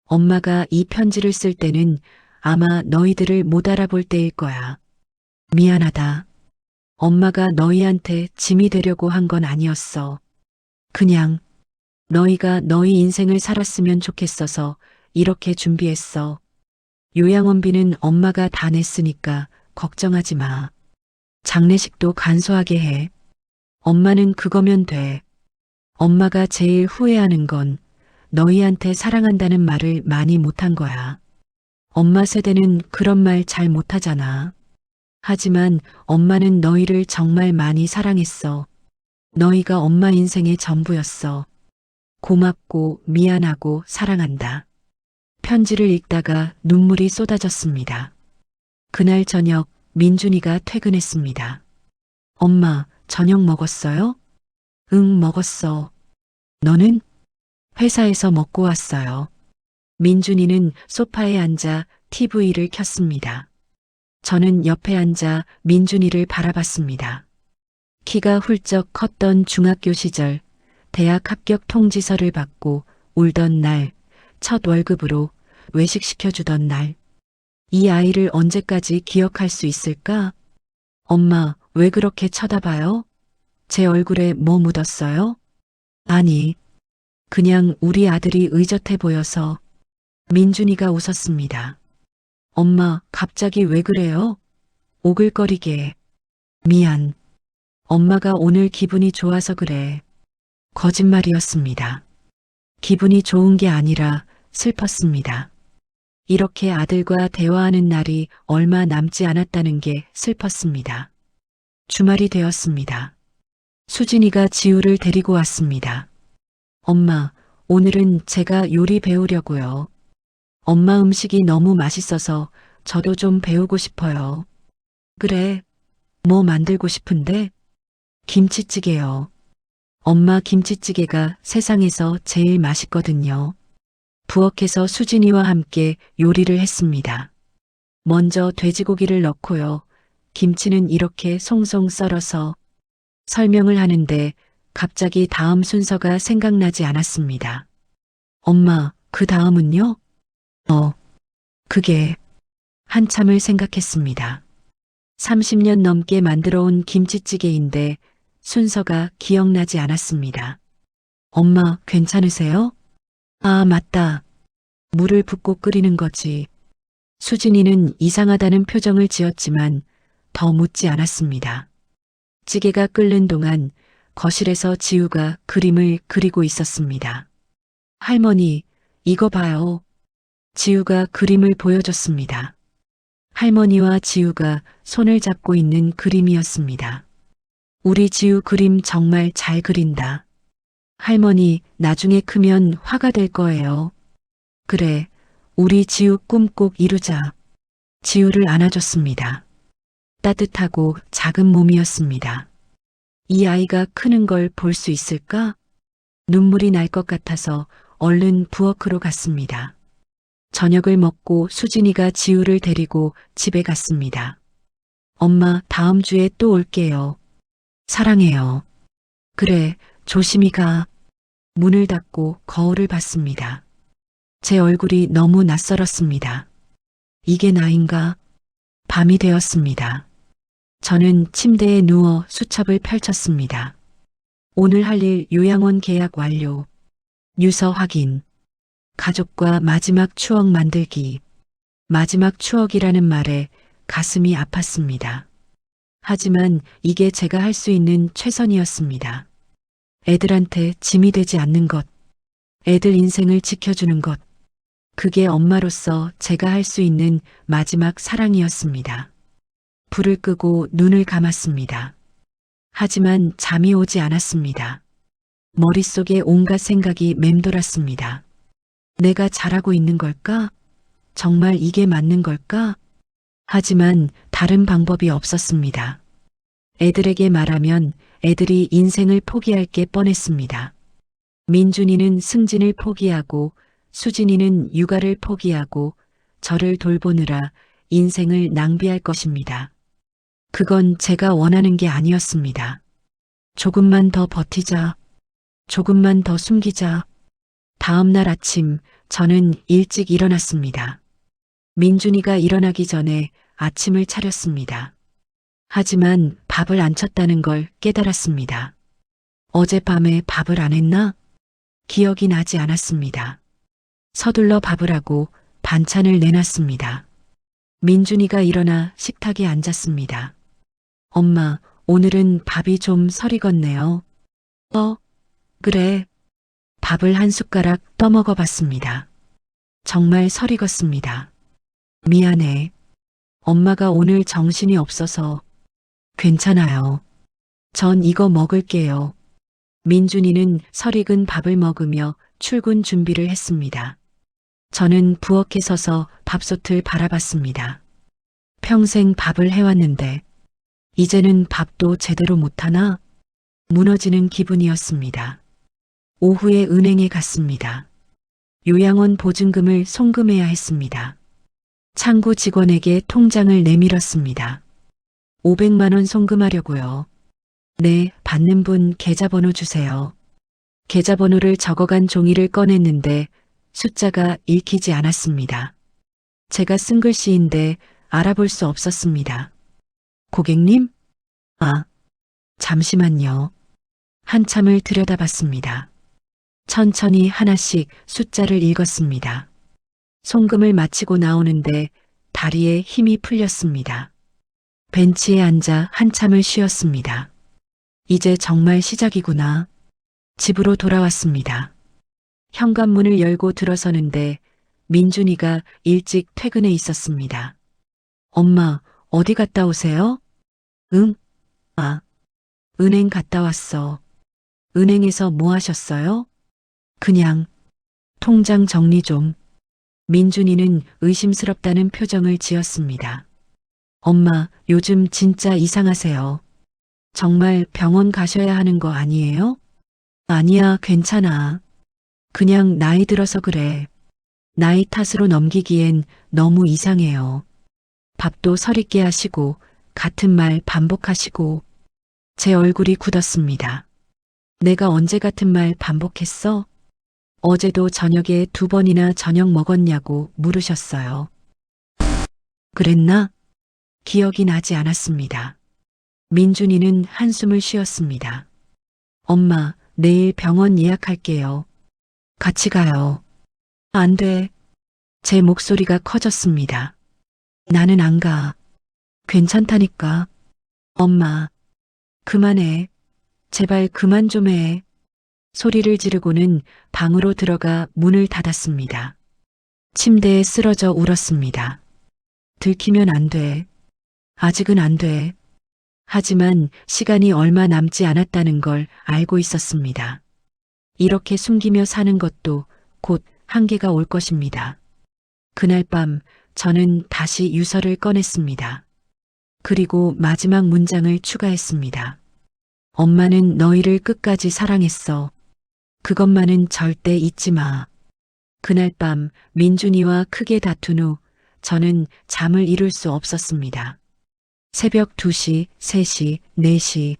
엄마가 이 편지를 쓸 때는 아마 너희들을 못 알아볼 때일 거야. 미안하다. 엄마가 너희한테 짐이 되려고 한 건 아니었어. 그냥 너희가 너희 인생을 살았으면 좋겠어서 이렇게 준비했어. 요양원비는 엄마가 다 냈으니까 걱정하지 마. 장례식도 간소하게 해. 엄마는 그거면 돼. 엄마가 제일 후회하는 건 너희한테 사랑한다는 말을 많이 못한 거야. 엄마 세대는 그런 말 잘 못하잖아. 하지만 엄마는 너희를 정말 많이 사랑했어. 너희가 엄마 인생의 전부였어. 고맙고 미안하고 사랑한다. 편지를 읽다가 눈물이 쏟아졌습니다. 그날 저녁 민준이가 퇴근했습니다. 엄마, 저녁 먹었어요? 응, 먹었어. 너는? 회사에서 먹고 왔어요. 민준이는 소파에 앉아 TV를 켰습니다. 저는 옆에 앉아 민준이를 바라봤습니다. 키가 훌쩍 컸던 중학교 시절 대학 합격 통지서를 받고 울던 날, 첫 월급으로 외식 시켜주던 날. 이 아이를 언제까지 기억할 수 있을까? 엄마, 왜 그렇게 쳐다봐요? 제 얼굴에 뭐 묻었어요? 아니, 그냥 우리 아들이 의젓해 보여서. 민준이가 웃었습니다. 엄마, 갑자기 왜 그래요? 오글거리게. 미안. 엄마가 오늘 기분이 좋아서 그래. 거짓말이었습니다. 기분이 좋은 게 아니라 슬펐습니다. 이렇게 아들과 대화하는 날이 얼마 남지 않았다는 게 슬펐습니다. 주말이 되었습니다. 수진이가 지우를 데리고 왔습니다. 엄마, 오늘은 제가 요리 배우려고요. 엄마 음식이 너무 맛있어서 저도 좀 배우고 싶어요. 그래, 뭐 만들고 싶은데? 김치찌개요. 엄마 김치찌개가 세상에서 제일 맛있거든요. 부엌에서 수진이와 함께 요리를 했습니다. 먼저 돼지고기를 넣고요. 김치는 이렇게 송송 썰어서 설명을 하는데 갑자기 다음 순서가 생각나지 않았습니다. 엄마, 그 다음은요? 그게 한참을 생각했습니다. 30년 넘게 만들어 온 김치찌개인데 순서가 기억나지 않았습니다. 엄마, 괜찮으세요? 아, 맞다. 물을 붓고 끓이는 거지. 수진이는 이상하다는 표정을 지었지만 더 묻지 않았습니다. 찌개가 끓는 동안 거실에서 지우가 그림을 그리고 있었습니다. 할머니, 이거 봐요. 지우가 그림을 보여줬습니다. 할머니와 지우가 손을 잡고 있는 그림이었습니다. 우리 지우 그림 정말 잘 그린다. 할머니, 나중에 크면 화가 될 거예요. 그래, 우리 지우 꿈 꼭 이루자. 지우를 안아줬습니다. 따뜻하고 작은 몸이었습니다. 이 아이가 크는 걸 볼 수 있을까? 눈물이 날 것 같아서 얼른 부엌으로 갔습니다. 저녁을 먹고 수진이가 지우를 데리고 집에 갔습니다. 엄마, 다음 주에 또 올게요. 사랑해요. 그래, 조심히 가. 문을 닫고 거울을 봤습니다. 제 얼굴이 너무 낯설었습니다. 이게 나인가? 밤이 되었습니다. 저는 침대에 누워 수첩을 펼쳤습니다. 오늘 할 일 요양원 계약 완료. 유서 확인. 가족과 마지막 추억 만들기. 마지막 추억이라는 말에 가슴이 아팠습니다. 하지만 이게 제가 할 수 있는 최선이었습니다. 애들한테 짐이 되지 않는 것. 애들 인생을 지켜주는 것. 그게 엄마로서 제가 할 수 있는 마지막 사랑이었습니다. 불을 끄고 눈을 감았습니다. 하지만 잠이 오지 않았습니다. 머릿속에 온갖 생각이 맴돌았습니다. 내가 잘하고 있는 걸까? 정말 이게 맞는 걸까? 하지만 다른 방법이 없었습니다. 애들에게 말하면 애들이 인생을 포기할 게 뻔했습니다. 민준이는 승진을 포기하고 수진이는 육아를 포기하고 저를 돌보느라 인생을 낭비할 것입니다. 그건 제가 원하는 게 아니었습니다. 조금만 더 버티자. 조금만 더 숨기자. 다음 날 아침 저는 일찍 일어났습니다. 민준이가 일어나기 전에 아침을 차렸습니다. 하지만 밥을 안 쳤다는 걸 깨달았습니다. 어젯밤에 밥을 안 했나? 기억이 나지 않았습니다. 서둘러 밥을 하고 반찬을 내놨습니다. 민준이가 일어나 식탁에 앉았습니다. 엄마, 오늘은 밥이 좀 설익었네요. 그래. 밥을 한 숟가락 떠먹어 봤습니다. 정말 설익었습니다. 미안해. 엄마가 오늘 정신이 없어서. 괜찮아요. 전 이거 먹을게요. 민준이는 설익은 밥을 먹으며 출근 준비를 했습니다. 저는 부엌에 서서 밥솥을 바라봤습니다. 평생 밥을 해왔는데 이제는 밥도 제대로 못하나? 무너지는 기분이었습니다. 오후에 은행에 갔습니다. 요양원 보증금을 송금해야 했습니다. 창구 직원에게 통장을 내밀었습니다. 500만 원 송금하려고요. 네, 받는 분 계좌번호 주세요. 계좌번호를 적어간 종이를 꺼냈는데 숫자가 읽히지 않았습니다. 제가 쓴 글씨인데 알아볼 수 없었습니다. 고객님? 아, 잠시만요. 한참을 들여다봤습니다. 천천히 하나씩 숫자를 읽었습니다. 송금을 마치고 나오는데 다리에 힘이 풀렸습니다. 벤치에 앉아 한참을 쉬었습니다. 이제 정말 시작이구나. 집으로 돌아왔습니다. 현관문을 열고 들어서는데 민준이가 일찍 퇴근해 있었습니다. 엄마, 어디 갔다 오세요? 응? 아, 은행 갔다 왔어. 은행에서 뭐 하셨어요? 그냥 통장 정리 좀. 민준이는 의심스럽다는 표정을 지었습니다. 엄마, 요즘 진짜 이상하세요. 정말 병원 가셔야 하는 거 아니에요? 아니야, 괜찮아. 그냥 나이 들어서 그래. 나이 탓으로 넘기기엔 너무 이상해요. 밥도 서럽게 하시고 같은 말 반복하시고. 제 얼굴이 굳었습니다. 내가 언제 같은 말 반복했어? 어제도 저녁에 2번이나 저녁 먹었냐고 물으셨어요. 그랬나? 기억이 나지 않았습니다. 민준이는 한숨을 쉬었습니다. 엄마, 내일 병원 예약할게요. 같이 가요. 안 돼. 제 목소리가 커졌습니다. 나는 안 가. 괜찮다니까. 엄마, 그만해. 제발 그만 좀 해. 소리를 지르고는 방으로 들어가 문을 닫았습니다. 침대에 쓰러져 울었습니다. 들키면 안 돼. 아직은 안 돼. 하지만 시간이 얼마 남지 않았다는 걸 알고 있었습니다. 이렇게 숨기며 사는 것도 곧 한계가 올 것입니다. 그날 밤 저는 다시 유서를 꺼냈습니다. 그리고 마지막 문장을 추가했습니다. 엄마는 너희를 끝까지 사랑했어. 그것만은 절대 잊지 마. 그날 밤 민준이와 크게 다툰 후 저는 잠을 이룰 수 없었습니다. 새벽 2시, 3시, 4시.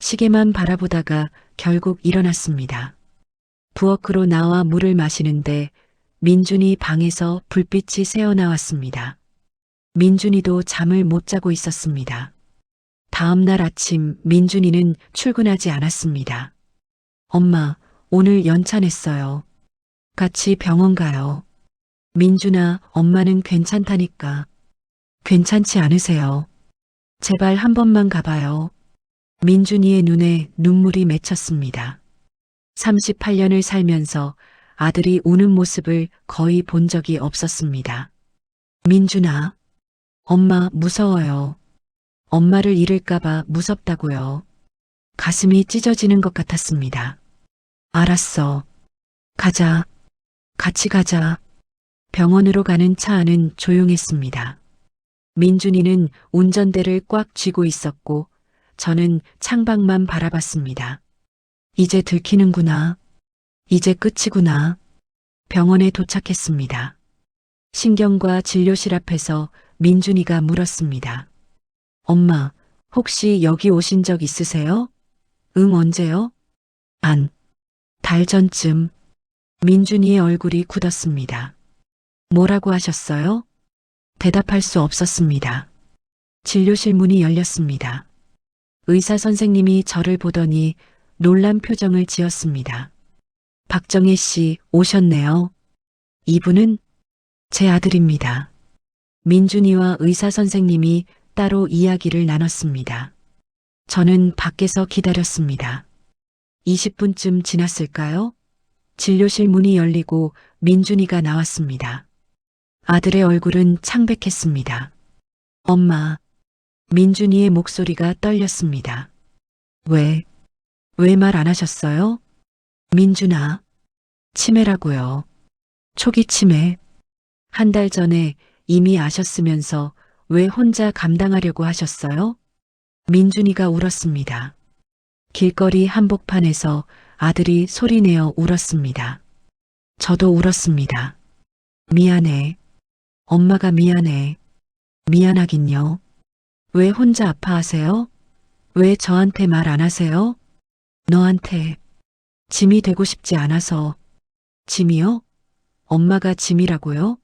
시계만 바라보다가 결국 일어났습니다. 부엌으로 나와 물을 마시는데 민준이 방에서 불빛이 새어나왔습니다. 민준이도 잠을 못 자고 있었습니다. 다음 날 아침 민준이는 출근하지 않았습니다. 엄마, 오늘 연차 냈어요. 같이 병원 가요. 민준아, 엄마는 괜찮다니까. 괜찮지 않으세요? 제발 한 번만 가봐요. 민준이의 눈에 눈물이 맺혔습니다. 38년을 살면서 아들이 우는 모습을 거의 본 적이 없었습니다. 민준아, 엄마 무서워요. 엄마를 잃을까봐 무섭다고요. 가슴이 찢어지는 것 같았습니다. 알았어. 가자. 같이 가자. 병원으로 가는 차 안은 조용했습니다. 민준이는 운전대를 꽉 쥐고 있었고 저는 창밖만 바라봤습니다. 이제 들키는구나. 이제 끝이구나. 병원에 도착했습니다. 신경과 진료실 앞에서 민준이가 물었습니다. 엄마, 혹시 여기 오신 적 있으세요? 응, 언제요? 달 전쯤. 민준이의 얼굴이 굳었습니다. 뭐라고 하셨어요? 대답할 수 없었습니다. 진료실 문이 열렸습니다. 의사 선생님이 저를 보더니 놀란 표정을 지었습니다. 박정혜 씨 오셨네요. 이분은 제 아들입니다. 민준이와 의사 선생님이 따로 이야기를 나눴습니다. 저는 밖에서 기다렸습니다. 20분쯤 지났을까요? 진료실 문이 열리고 민준이가 나왔습니다. 아들의 얼굴은 창백했습니다. 엄마, 민준이의 목소리가 떨렸습니다. 왜 말 안 하셨어요? 민준아, 치매라고요. 초기 치매. 한 달 전에 이미 아셨으면서 왜 혼자 감당하려고 하셨어요? 민준이가 울었습니다. 길거리 한복판에서 아들이 소리내어 울었습니다. 저도 울었습니다. 미안해. 엄마가 미안해. 미안하긴요. 왜 혼자 아파하세요? 왜 저한테 말 안 하세요? 너한테 짐이 되고 싶지 않아서. 짐이요? 엄마가 짐이라고요?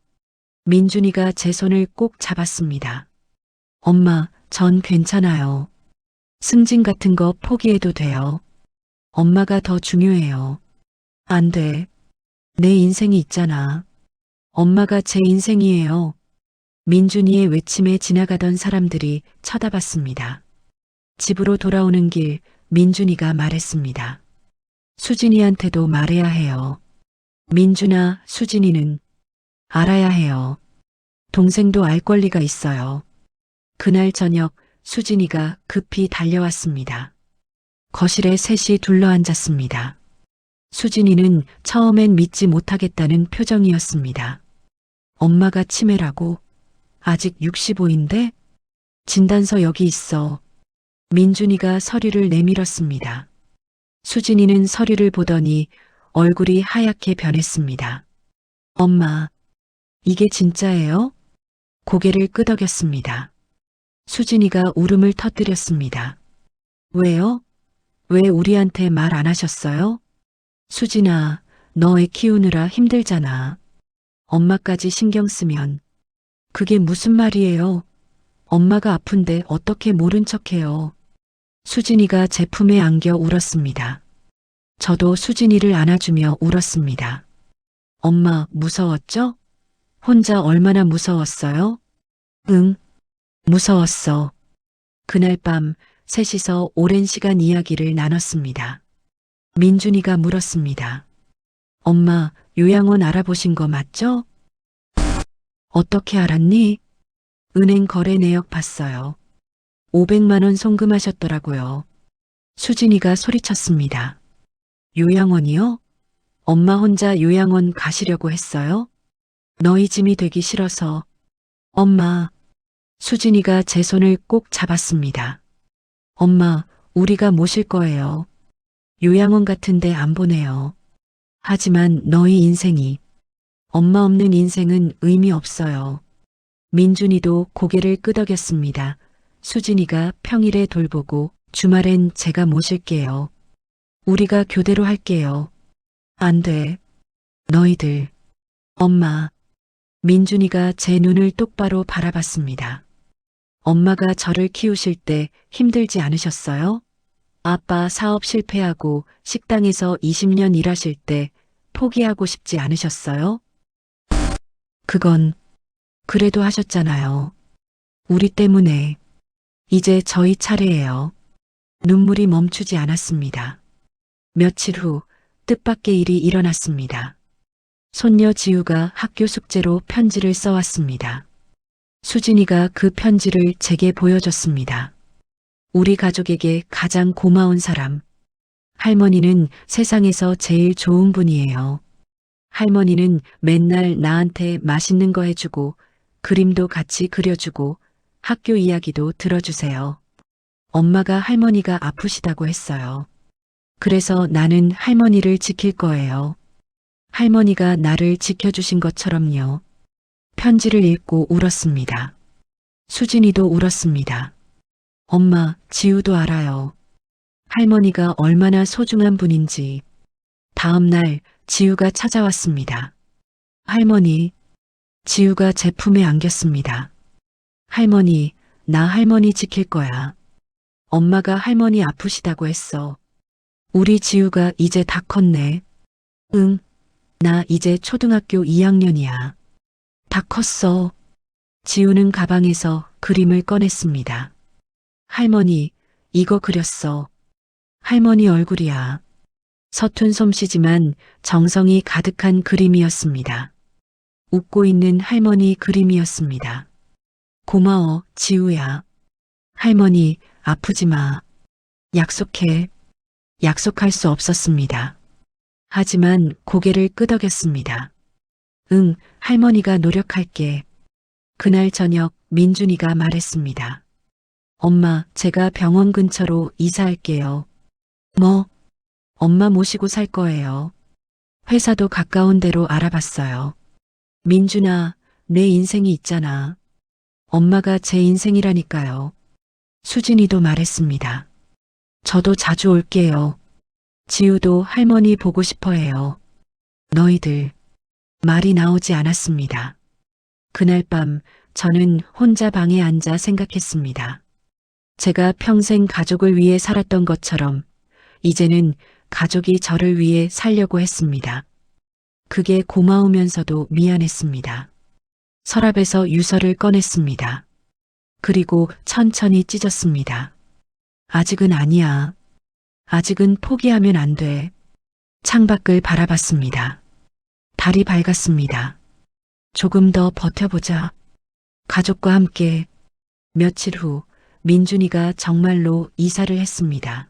민준이가 제 손을 꼭 잡았습니다. 엄마, 전 괜찮아요. 승진 같은 거 포기해도 돼요. 엄마가 더 중요해요. 안 돼. 내 인생이 있잖아. 엄마가 제 인생이에요. 민준이의 외침에 지나가던 사람들이 쳐다봤습니다. 집으로 돌아오는 길 민준이가 말했습니다. 수진이한테도 말해야 해요. 민준아, 수진이는 알아야 해요. 동생도 알 권리가 있어요. 그날 저녁 수진이가 급히 달려왔습니다. 거실에 셋이 둘러앉았습니다. 수진이는 처음엔 믿지 못하겠다는 표정이었습니다. 엄마가 치매라고? 아직 65인데? 진단서 여기 있어. 민준이가 서류를 내밀었습니다. 수진이는 서류를 보더니 얼굴이 하얗게 변했습니다. 엄마, 이게 진짜예요? 고개를 끄덕였습니다. 수진이가 울음을 터뜨렸습니다. 왜요? 왜 우리한테 말 안 하셨어요? 수진아, 너 애 키우느라 힘들잖아. 엄마까지 신경 쓰면. 그게 무슨 말이에요? 엄마가 아픈데 어떻게 모른 척해요? 수진이가 제 품에 안겨 울었습니다. 저도 수진이를 안아주며 울었습니다. 엄마, 무서웠죠? 혼자 얼마나 무서웠어요? 응, 무서웠어. 그날 밤 셋이서 오랜 시간 이야기를 나눴습니다. 민준이가 물었습니다. 엄마, 요양원 알아보신 거 맞죠? 어떻게 알았니? 은행 거래 내역 봤어요. 500만 원 송금하셨더라고요. 수진이가 소리쳤습니다. 요양원이요? 엄마 혼자 요양원 가시려고 했어요? 너희 짐이 되기 싫어서. 엄마. 수진이가 제 손을 꼭 잡았습니다. 엄마, 우리가 모실 거예요. 요양원 같은데 안 보내요. 하지만 너희 인생이, 엄마 없는 인생은 의미 없어요. 민준이도 고개를 끄덕였습니다. 수진이가 평일에 돌보고 주말엔 제가 모실게요. 우리가 교대로 할게요. 안 돼. 너희들. 엄마. 민준이가 제 눈을 똑바로 바라봤습니다. 엄마가 저를 키우실 때 힘들지 않으셨어요? 아빠 사업 실패하고 식당에서 20년 일하실 때 포기하고 싶지 않으셨어요? 그건 그래도 하셨잖아요. 우리 때문에. 이제 저희 차례예요. 눈물이 멈추지 않았습니다. 며칠 후 뜻밖의 일이 일어났습니다. 손녀 지우가 학교 숙제로 편지를 써왔습니다. 수진이가 그 편지를 제게 보여줬습니다. 우리 가족에게 가장 고마운 사람. 할머니는 세상에서 제일 좋은 분이에요. 할머니는 맨날 나한테 맛있는 거 해주고 그림도 같이 그려주고 학교 이야기도 들어주세요. 엄마가 할머니가 아프시다고 했어요. 그래서 나는 할머니를 지킬 거예요. 할머니가 나를 지켜주신 것처럼요. 편지를 읽고 울었습니다. 수진이도 울었습니다. 엄마, 지우도 알아요. 할머니가 얼마나 소중한 분인지. 다음 날 지우가 찾아왔습니다. 할머니, 지우가 제 품에 안겼습니다. 할머니, 나 할머니 지킬 거야. 엄마가 할머니 아프시다고 했어. 우리 지우가 이제 다 컸네. 응, 나 이제 초등학교 2학년이야. 다 컸어. 지우는 가방에서 그림을 꺼냈습니다. 할머니, 이거 그렸어. 할머니 얼굴이야. 서툰 솜씨지만 정성이 가득한 그림이었습니다. 웃고 있는 할머니 그림이었습니다. 고마워, 지우야. 할머니, 아프지 마. 약속해. 약속할 수 없었습니다. 하지만 고개를 끄덕였습니다. 응, 할머니가 노력할게. 그날 저녁 민준이가 말했습니다. 엄마, 제가 병원 근처로 이사할게요. 뭐, 엄마 모시고 살 거예요. 회사도 가까운 데로 알아봤어요. 민준아, 내 인생이 있잖아. 엄마가 제 인생이라니까요. 수진이도 말했습니다. 저도 자주 올게요. 지우도 할머니 보고 싶어 해요. 너희들. 말이 나오지 않았습니다. 그날 밤 저는 혼자 방에 앉아 생각했습니다. 제가 평생 가족을 위해 살았던 것처럼 이제는 가족이 저를 위해 살려고 했습니다. 그게 고마우면서도 미안했습니다. 서랍에서 유서를 꺼냈습니다. 그리고 천천히 찢었습니다. 아직은 아니야. 아직은 포기하면 안 돼. 창밖을 바라봤습니다. 달이 밝았습니다. 조금 더 버텨보자. 가족과 함께. 며칠 후 민준이가 정말로 이사를 했습니다.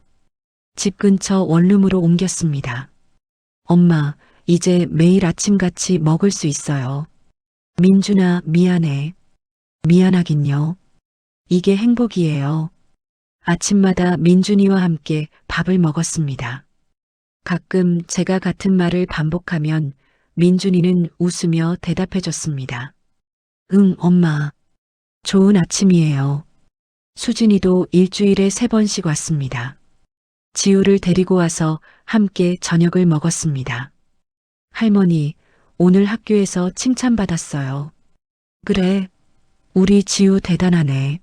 집 근처 원룸으로 옮겼습니다. 엄마, 이제 매일 아침같이 먹을 수 있어요. 민준아, 미안해. 미안하긴요. 이게 행복이에요. 아침마다 민준이와 함께 밥을 먹었습니다. 가끔 제가 같은 말을 반복하면 민준이는 웃으며 대답해줬습니다. 응, 엄마. 좋은 아침이에요. 수진이도 일주일에 3번씩 왔습니다. 지우를 데리고 와서 함께 저녁을 먹었습니다. 할머니, 오늘 학교에서 칭찬받았어요. 그래, 우리 지우 대단하네.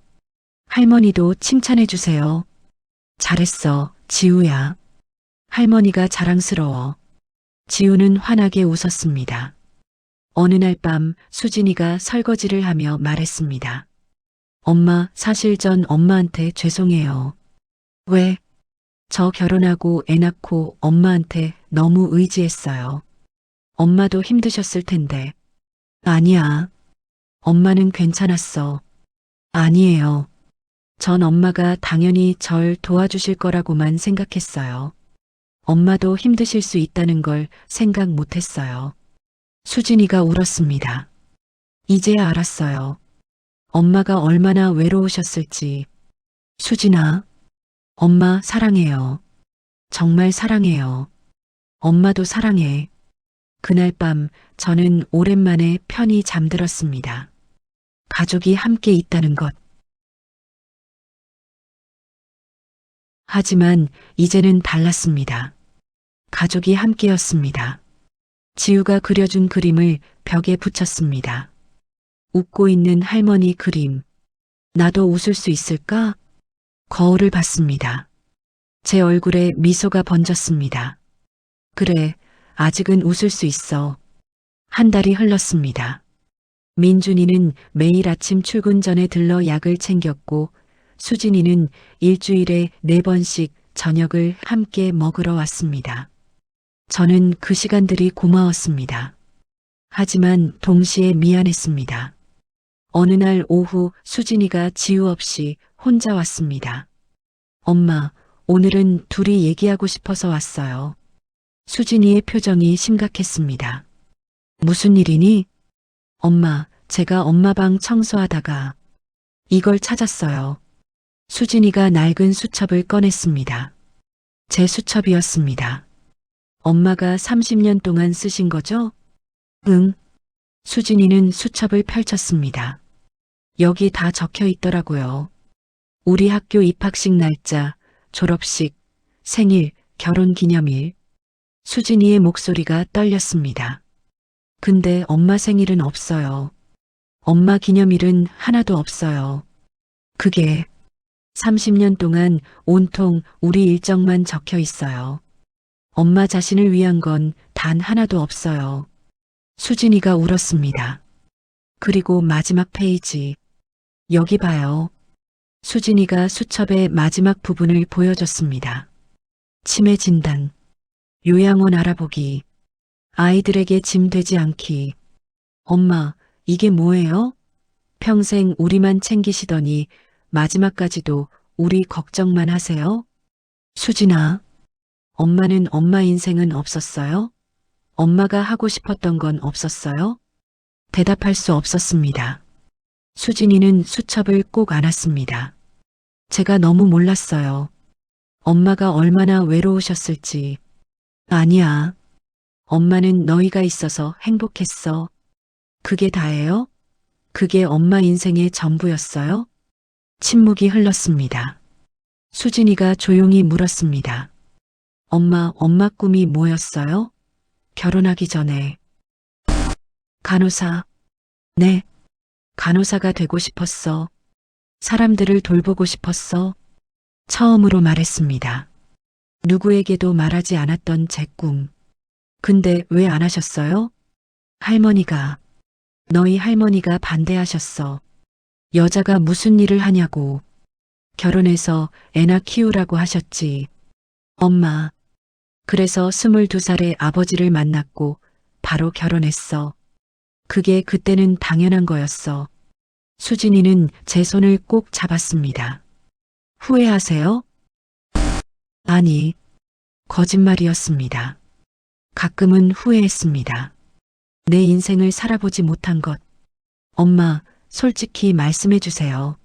할머니도 칭찬해주세요. 잘했어, 지우야. 할머니가 자랑스러워. 지우는 환하게 웃었습니다. 어느 날 밤 수진이가 설거지를 하며 말했습니다. 엄마, 사실 전 엄마한테 죄송해요. 왜? 저 결혼하고 애 낳고 엄마한테 너무 의지했어요. 엄마도 힘드셨을 텐데. 아니야. 엄마는 괜찮았어. 아니에요. 전 엄마가 당연히 절 도와주실 거라고만 생각했어요. 엄마도 힘드실 수 있다는 걸 생각 못했어요. 수진이가 울었습니다. 이제야 알았어요. 엄마가 얼마나 외로우셨을지. 수진아, 엄마 사랑해요. 정말 사랑해요. 엄마도 사랑해. 그날 밤 저는 오랜만에 편히 잠들었습니다. 가족이 함께 있다는 것. 하지만 이제는 달랐습니다. 가족이 함께였습니다. 지우가 그려준 그림을 벽에 붙였습니다. 웃고 있는 할머니 그림. 나도 웃을 수 있을까? 거울을 봤습니다. 제 얼굴에 미소가 번졌습니다. 그래, 아직은 웃을 수 있어. 한 달이 흘렀습니다. 민준이는 매일 아침 출근 전에 들러 약을 챙겼고 수진이는 일주일에 4번씩 저녁을 함께 먹으러 왔습니다. 저는 그 시간들이 고마웠습니다. 하지만 동시에 미안했습니다. 어느 날 오후 수진이가 지우 없이 혼자 왔습니다. 엄마, 오늘은 둘이 얘기하고 싶어서 왔어요. 수진이의 표정이 심각했습니다. 무슨 일이니? 엄마, 제가 엄마 방 청소하다가 이걸 찾았어요. 수진이가 낡은 수첩을 꺼냈습니다. 제 수첩이었습니다. 엄마가 30년 동안 쓰신 거죠? 응. 수진이는 수첩을 펼쳤습니다. 여기 다 적혀 있더라고요. 우리 학교 입학식 날짜, 졸업식, 생일, 결혼 기념일. 수진이의 목소리가 떨렸습니다. 근데 엄마 생일은 없어요. 엄마 기념일은 하나도 없어요. 그게 30년 동안 온통 우리 일정만 적혀 있어요. 엄마 자신을 위한 건 단 하나도 없어요. 수진이가 울었습니다. 그리고 마지막 페이지. 여기 봐요. 수진이가 수첩의 마지막 부분을 보여줬습니다. 치매 진단, 요양원 알아보기, 아이들에게 짐 되지 않기. 엄마, 이게 뭐예요? 평생 우리만 챙기시더니 마지막까지도 우리 걱정만 하세요? 수진아, 엄마는 엄마 인생은 없었어요? 엄마가 하고 싶었던 건 없었어요? 대답할 수 없었습니다. 수진이는 수첩을 꼭 안았습니다. 제가 너무 몰랐어요. 엄마가 얼마나 외로우셨을지. 아니야. 엄마는 너희가 있어서 행복했어. 그게 다예요? 그게 엄마 인생의 전부였어요? 침묵이 흘렀습니다. 수진이가 조용히 물었습니다. 엄마 꿈이 뭐였어요? 결혼하기 전에. 간호사. 네. 간호사가 되고 싶었어. 사람들을 돌보고 싶었어. 처음으로 말했습니다. 누구에게도 말하지 않았던 제 꿈. 근데 왜 안 하셨어요? 할머니가. 너희 할머니가 반대하셨어. 여자가 무슨 일을 하냐고. 결혼해서 애나 키우라고 하셨지. 엄마. 그래서 22살에 아버지를 만났고 바로 결혼했어. 그게 그때는 당연한 거였어. 수진이는 제 손을 꼭 잡았습니다. 후회하세요? 아니, 거짓말이었습니다. 가끔은 후회했습니다. 내 인생을 살아보지 못한 것. 엄마, 솔직히 말씀해 주세요.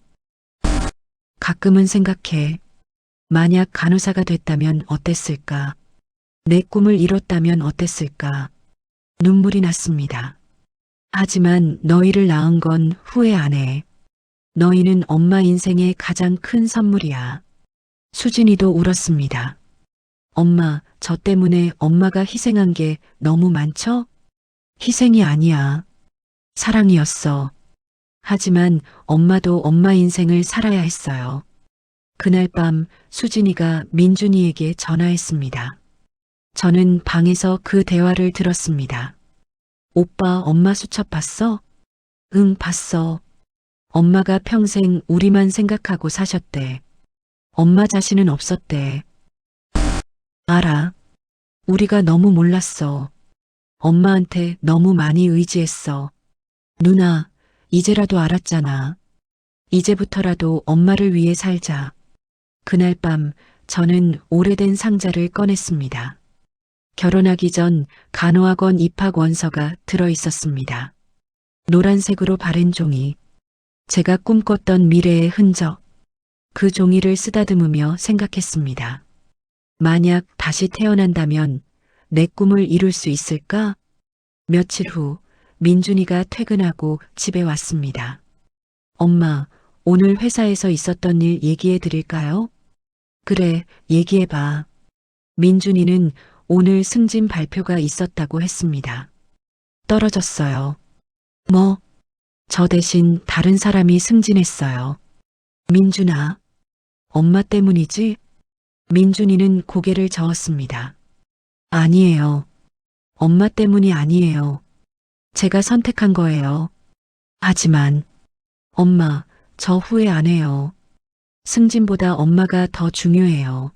가끔은 생각해. 만약 간호사가 됐다면 어땠을까? 내 꿈을 이뤘다면 어땠을까? 눈물이 났습니다. 하지만 너희를 낳은 건 후회 안 해. 너희는 엄마 인생의 가장 큰 선물이야. 수진이도 울었습니다. 엄마, 저 때문에 엄마가 희생한 게 너무 많죠? 희생이 아니야. 사랑이었어. 하지만 엄마도 엄마 인생을 살아야 했어요. 그날 밤 수진이가 민준이에게 전화했습니다. 저는 방에서 그 대화를 들었습니다. 오빠 엄마 수첩 봤어? 응, 봤어. 엄마가 평생 우리만 생각하고 사셨대. 엄마 자신은 없었대. 알아. 우리가 너무 몰랐어. 엄마한테 너무 많이 의지했어. 누나, 이제라도 알았잖아. 이제부터라도 엄마를 위해 살자. 그날 밤 저는 오래된 상자를 꺼냈습니다. 결혼하기 전 간호학원 입학 원서가 들어 있었습니다. 노란색으로 바른 종이. 제가 꿈꿨던 미래의 흔적. 그 종이를 쓰다듬으며 생각했습니다. 만약 다시 태어난다면 내 꿈을 이룰 수 있을까? 며칠 후 민준이가 퇴근하고 집에 왔습니다. 엄마, 오늘 회사에서 있었던 일 얘기해 드릴까요? 그래, 얘기해 봐. 민준이는 오늘 승진 발표가 있었다고 했습니다. 떨어졌어요. 뭐? 저 대신 다른 사람이 승진했어요. 민준아, 엄마 때문이지? 민준이는 고개를 저었습니다. 아니에요. 엄마 때문이 아니에요. 제가 선택한 거예요. 하지만, 엄마, 저 후회 안 해요. 승진보다 엄마가 더 중요해요.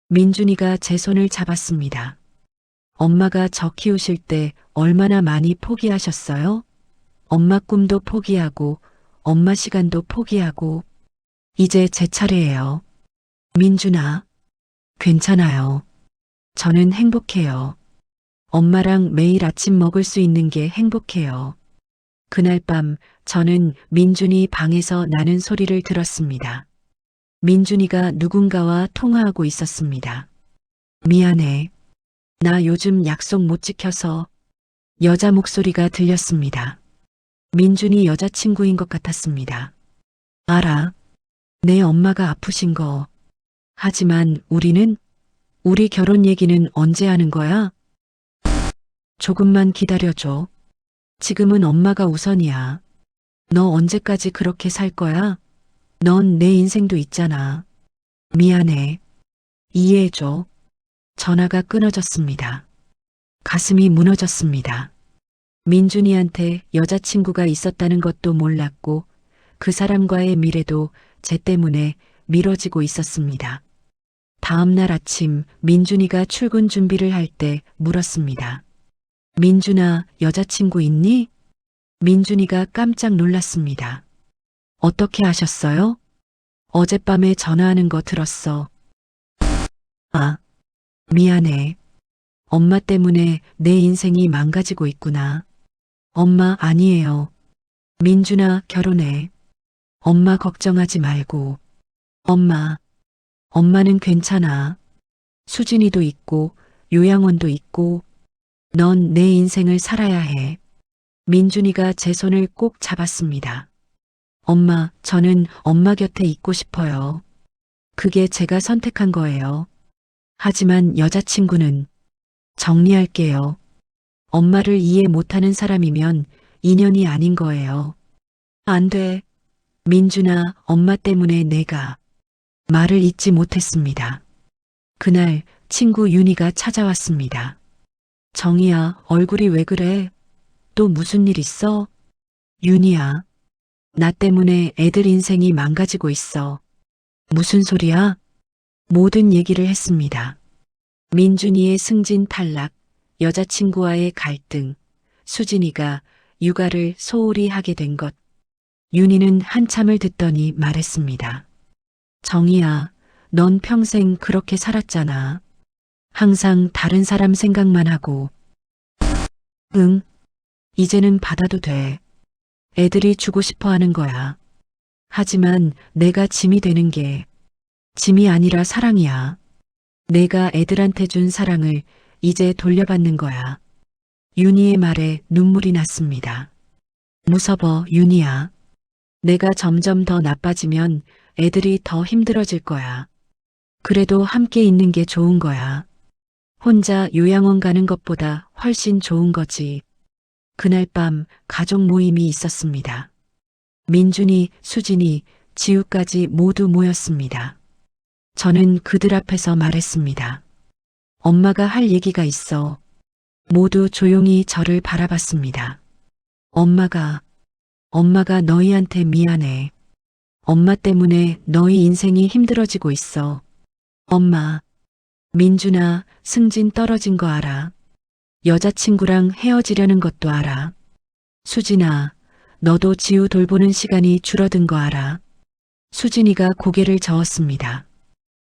민준이가 제 손을 잡았습니다. 엄마가 저 키우실 때 얼마나 많이 포기하셨어요? 엄마 꿈도 포기하고, 엄마 시간도 포기하고, 이제 제 차례예요. 민준아, 괜찮아요. 저는 행복해요. 엄마랑 매일 아침 먹을 수 있는 게 행복해요. 그날 밤 저는 민준이 방에서 나는 소리를 들었습니다. 민준이가 누군가와 통화하고 있었습니다. 미안해. 나 요즘 약속 못 지켜서. 여자 목소리가 들렸습니다. 민준이 여자친구인 것 같았습니다. 알아. 내 엄마가 아프신 거. 하지만 우리 결혼 얘기는 언제 하는 거야? 조금만 기다려줘. 지금은 엄마가 우선이야. 너 언제까지 그렇게 살 거야? 넌 내 인생도 있잖아. 미안해. 이해해줘. 전화가 끊어졌습니다. 가슴이 무너졌습니다. 민준이한테 여자친구가 있었다는 것도 몰랐고 그 사람과의 미래도 제 때문에 미뤄지고 있었습니다. 다음 날 아침 민준이가 출근 준비를 할 때 물었습니다. 민준아, 여자친구 있니? 민준이가 깜짝 놀랐습니다. 어떻게 하셨어요? 어젯밤에 전화하는 거 들었어. 아, 미안해. 엄마 때문에 내 인생이 망가지고 있구나. 엄마 아니에요. 민준아, 결혼해. 엄마 걱정하지 말고. 엄마, 엄마는 괜찮아. 수진이도 있고 요양원도 있고 넌 내 인생을 살아야 해. 민준이가 제 손을 꼭 잡았습니다. 엄마, 저는 엄마 곁에 있고 싶어요. 그게 제가 선택한 거예요. 하지만 여자친구는 정리할게요. 엄마를 이해 못하는 사람이면 인연이 아닌 거예요. 안 돼. 민준아, 엄마 때문에 내가 말을 잇지 못했습니다. 그날 친구 윤희가 찾아왔습니다. 정희야, 얼굴이 왜 그래? 또 무슨 일 있어? 윤희야, 나 때문에 애들 인생이 망가지고 있어. 무슨 소리야? 모든 얘기를 했습니다. 민준이의 승진 탈락, 여자친구와의 갈등, 수진이가 육아를 소홀히 하게 된 것. 윤희는 한참을 듣더니 말했습니다. 정희야, 넌 평생 그렇게 살았잖아. 항상 다른 사람 생각만 하고. 응, 이제는 받아도 돼. 애들이 주고 싶어 하는 거야. 하지만 내가 짐이 되는 게 짐이 아니라 사랑이야. 내가 애들한테 준 사랑을 이제 돌려받는 거야. 윤희의 말에 눈물이 났습니다. 무서워, 윤희야. 내가 점점 더 나빠지면 애들이 더 힘들어질 거야. 그래도 함께 있는 게 좋은 거야. 혼자 요양원 가는 것보다 훨씬 좋은 거지. 그날 밤 가족 모임이 있었습니다. 민준이, 수진이, 지우까지 모두 모였습니다. 저는 그들 앞에서 말했습니다. 엄마가 할 얘기가 있어. 모두 조용히 저를 바라봤습니다. 엄마가 너희한테 미안해. 엄마 때문에 너희 인생이 힘들어지고 있어. 엄마, 민준아, 승진 떨어진 거 알아. 여자친구랑 헤어지려는 것도 알아. 수진아, 너도 지우 돌보는 시간이 줄어든 거 알아. 수진이가 고개를 저었습니다.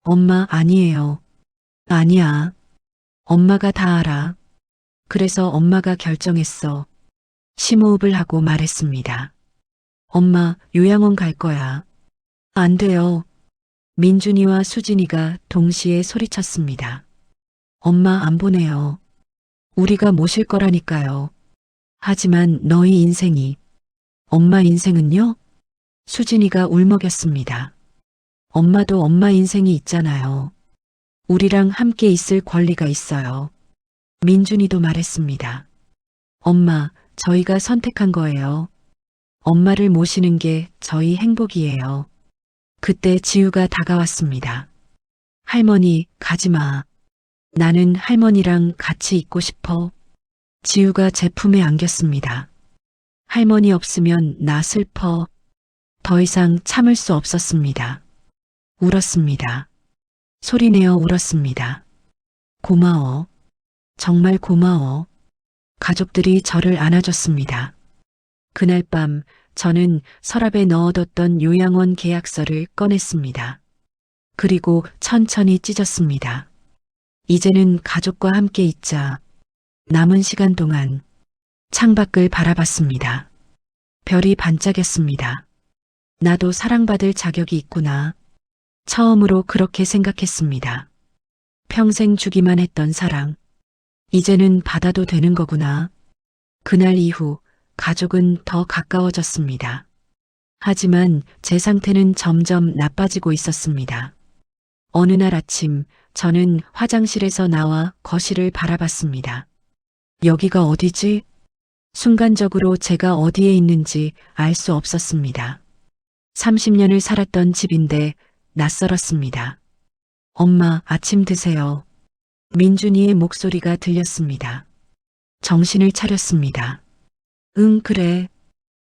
엄마, 아니에요. 아니야. 엄마가 다 알아. 그래서 엄마가 결정했어. 심호흡을 하고 말했습니다. 엄마, 요양원 갈 거야. 안 돼요. 민준이와 수진이가 동시에 소리쳤습니다. 엄마 안 보내요. 우리가 모실 거라니까요. 하지만 너희 인생이, 엄마 인생은요? 수진이가 울먹였습니다. 엄마도 엄마 인생이 있잖아요. 우리랑 함께 있을 권리가 있어요. 민준이도 말했습니다. 엄마, 저희가 선택한 거예요. 엄마를 모시는 게 저희 행복이에요. 그때 지우가 다가왔습니다. 할머니, 가지 마. 나는 할머니랑 같이 있고 싶어. 지우가 제 품에 안겼습니다. 할머니 없으면 나 슬퍼. 더 이상 참을 수 없었습니다. 울었습니다. 소리내어 울었습니다. 고마워. 정말 고마워. 가족들이 저를 안아줬습니다. 그날 밤 저는 서랍에 넣어뒀던 요양원 계약서를 꺼냈습니다. 그리고 천천히 찢었습니다. 이제는 가족과 함께 있자. 남은 시간 동안 창밖을 바라봤습니다. 별이 반짝였습니다. 나도 사랑받을 자격이 있구나. 처음으로 그렇게 생각했습니다. 평생 주기만 했던 사랑. 이제는 받아도 되는 거구나. 그날 이후 가족은 더 가까워졌습니다. 하지만 제 상태는 점점 나빠지고 있었습니다. 어느 날 아침 저는 화장실에서 나와 거실을 바라봤습니다. 여기가 어디지? 순간적으로 제가 어디에 있는지 알 수 없었습니다. 30년을 살았던 집인데 낯설었습니다. 엄마, 아침 드세요. 민준이의 목소리가 들렸습니다. 정신을 차렸습니다. 응, 그래.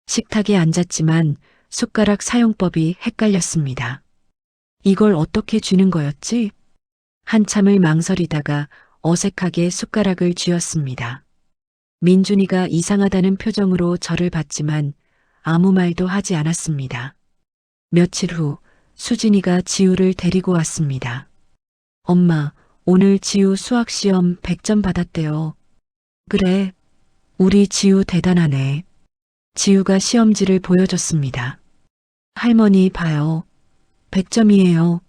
식탁에 앉았지만 숟가락 사용법이 헷갈렸습니다. 이걸 어떻게 쥐는 거였지? 한참을 망설이다가 어색하게 숟가락을 쥐었습니다. 민준이가 이상하다는 표정으로 저를 봤지만 아무 말도 하지 않았습니다. 며칠 후 수진이가 지우를 데리고 왔습니다. 엄마, 오늘 지우 수학시험 100점 받았대요. 그래, 우리 지우 대단하네. 지우가 시험지를 보여줬습니다. 할머니 봐요. 100점이에요.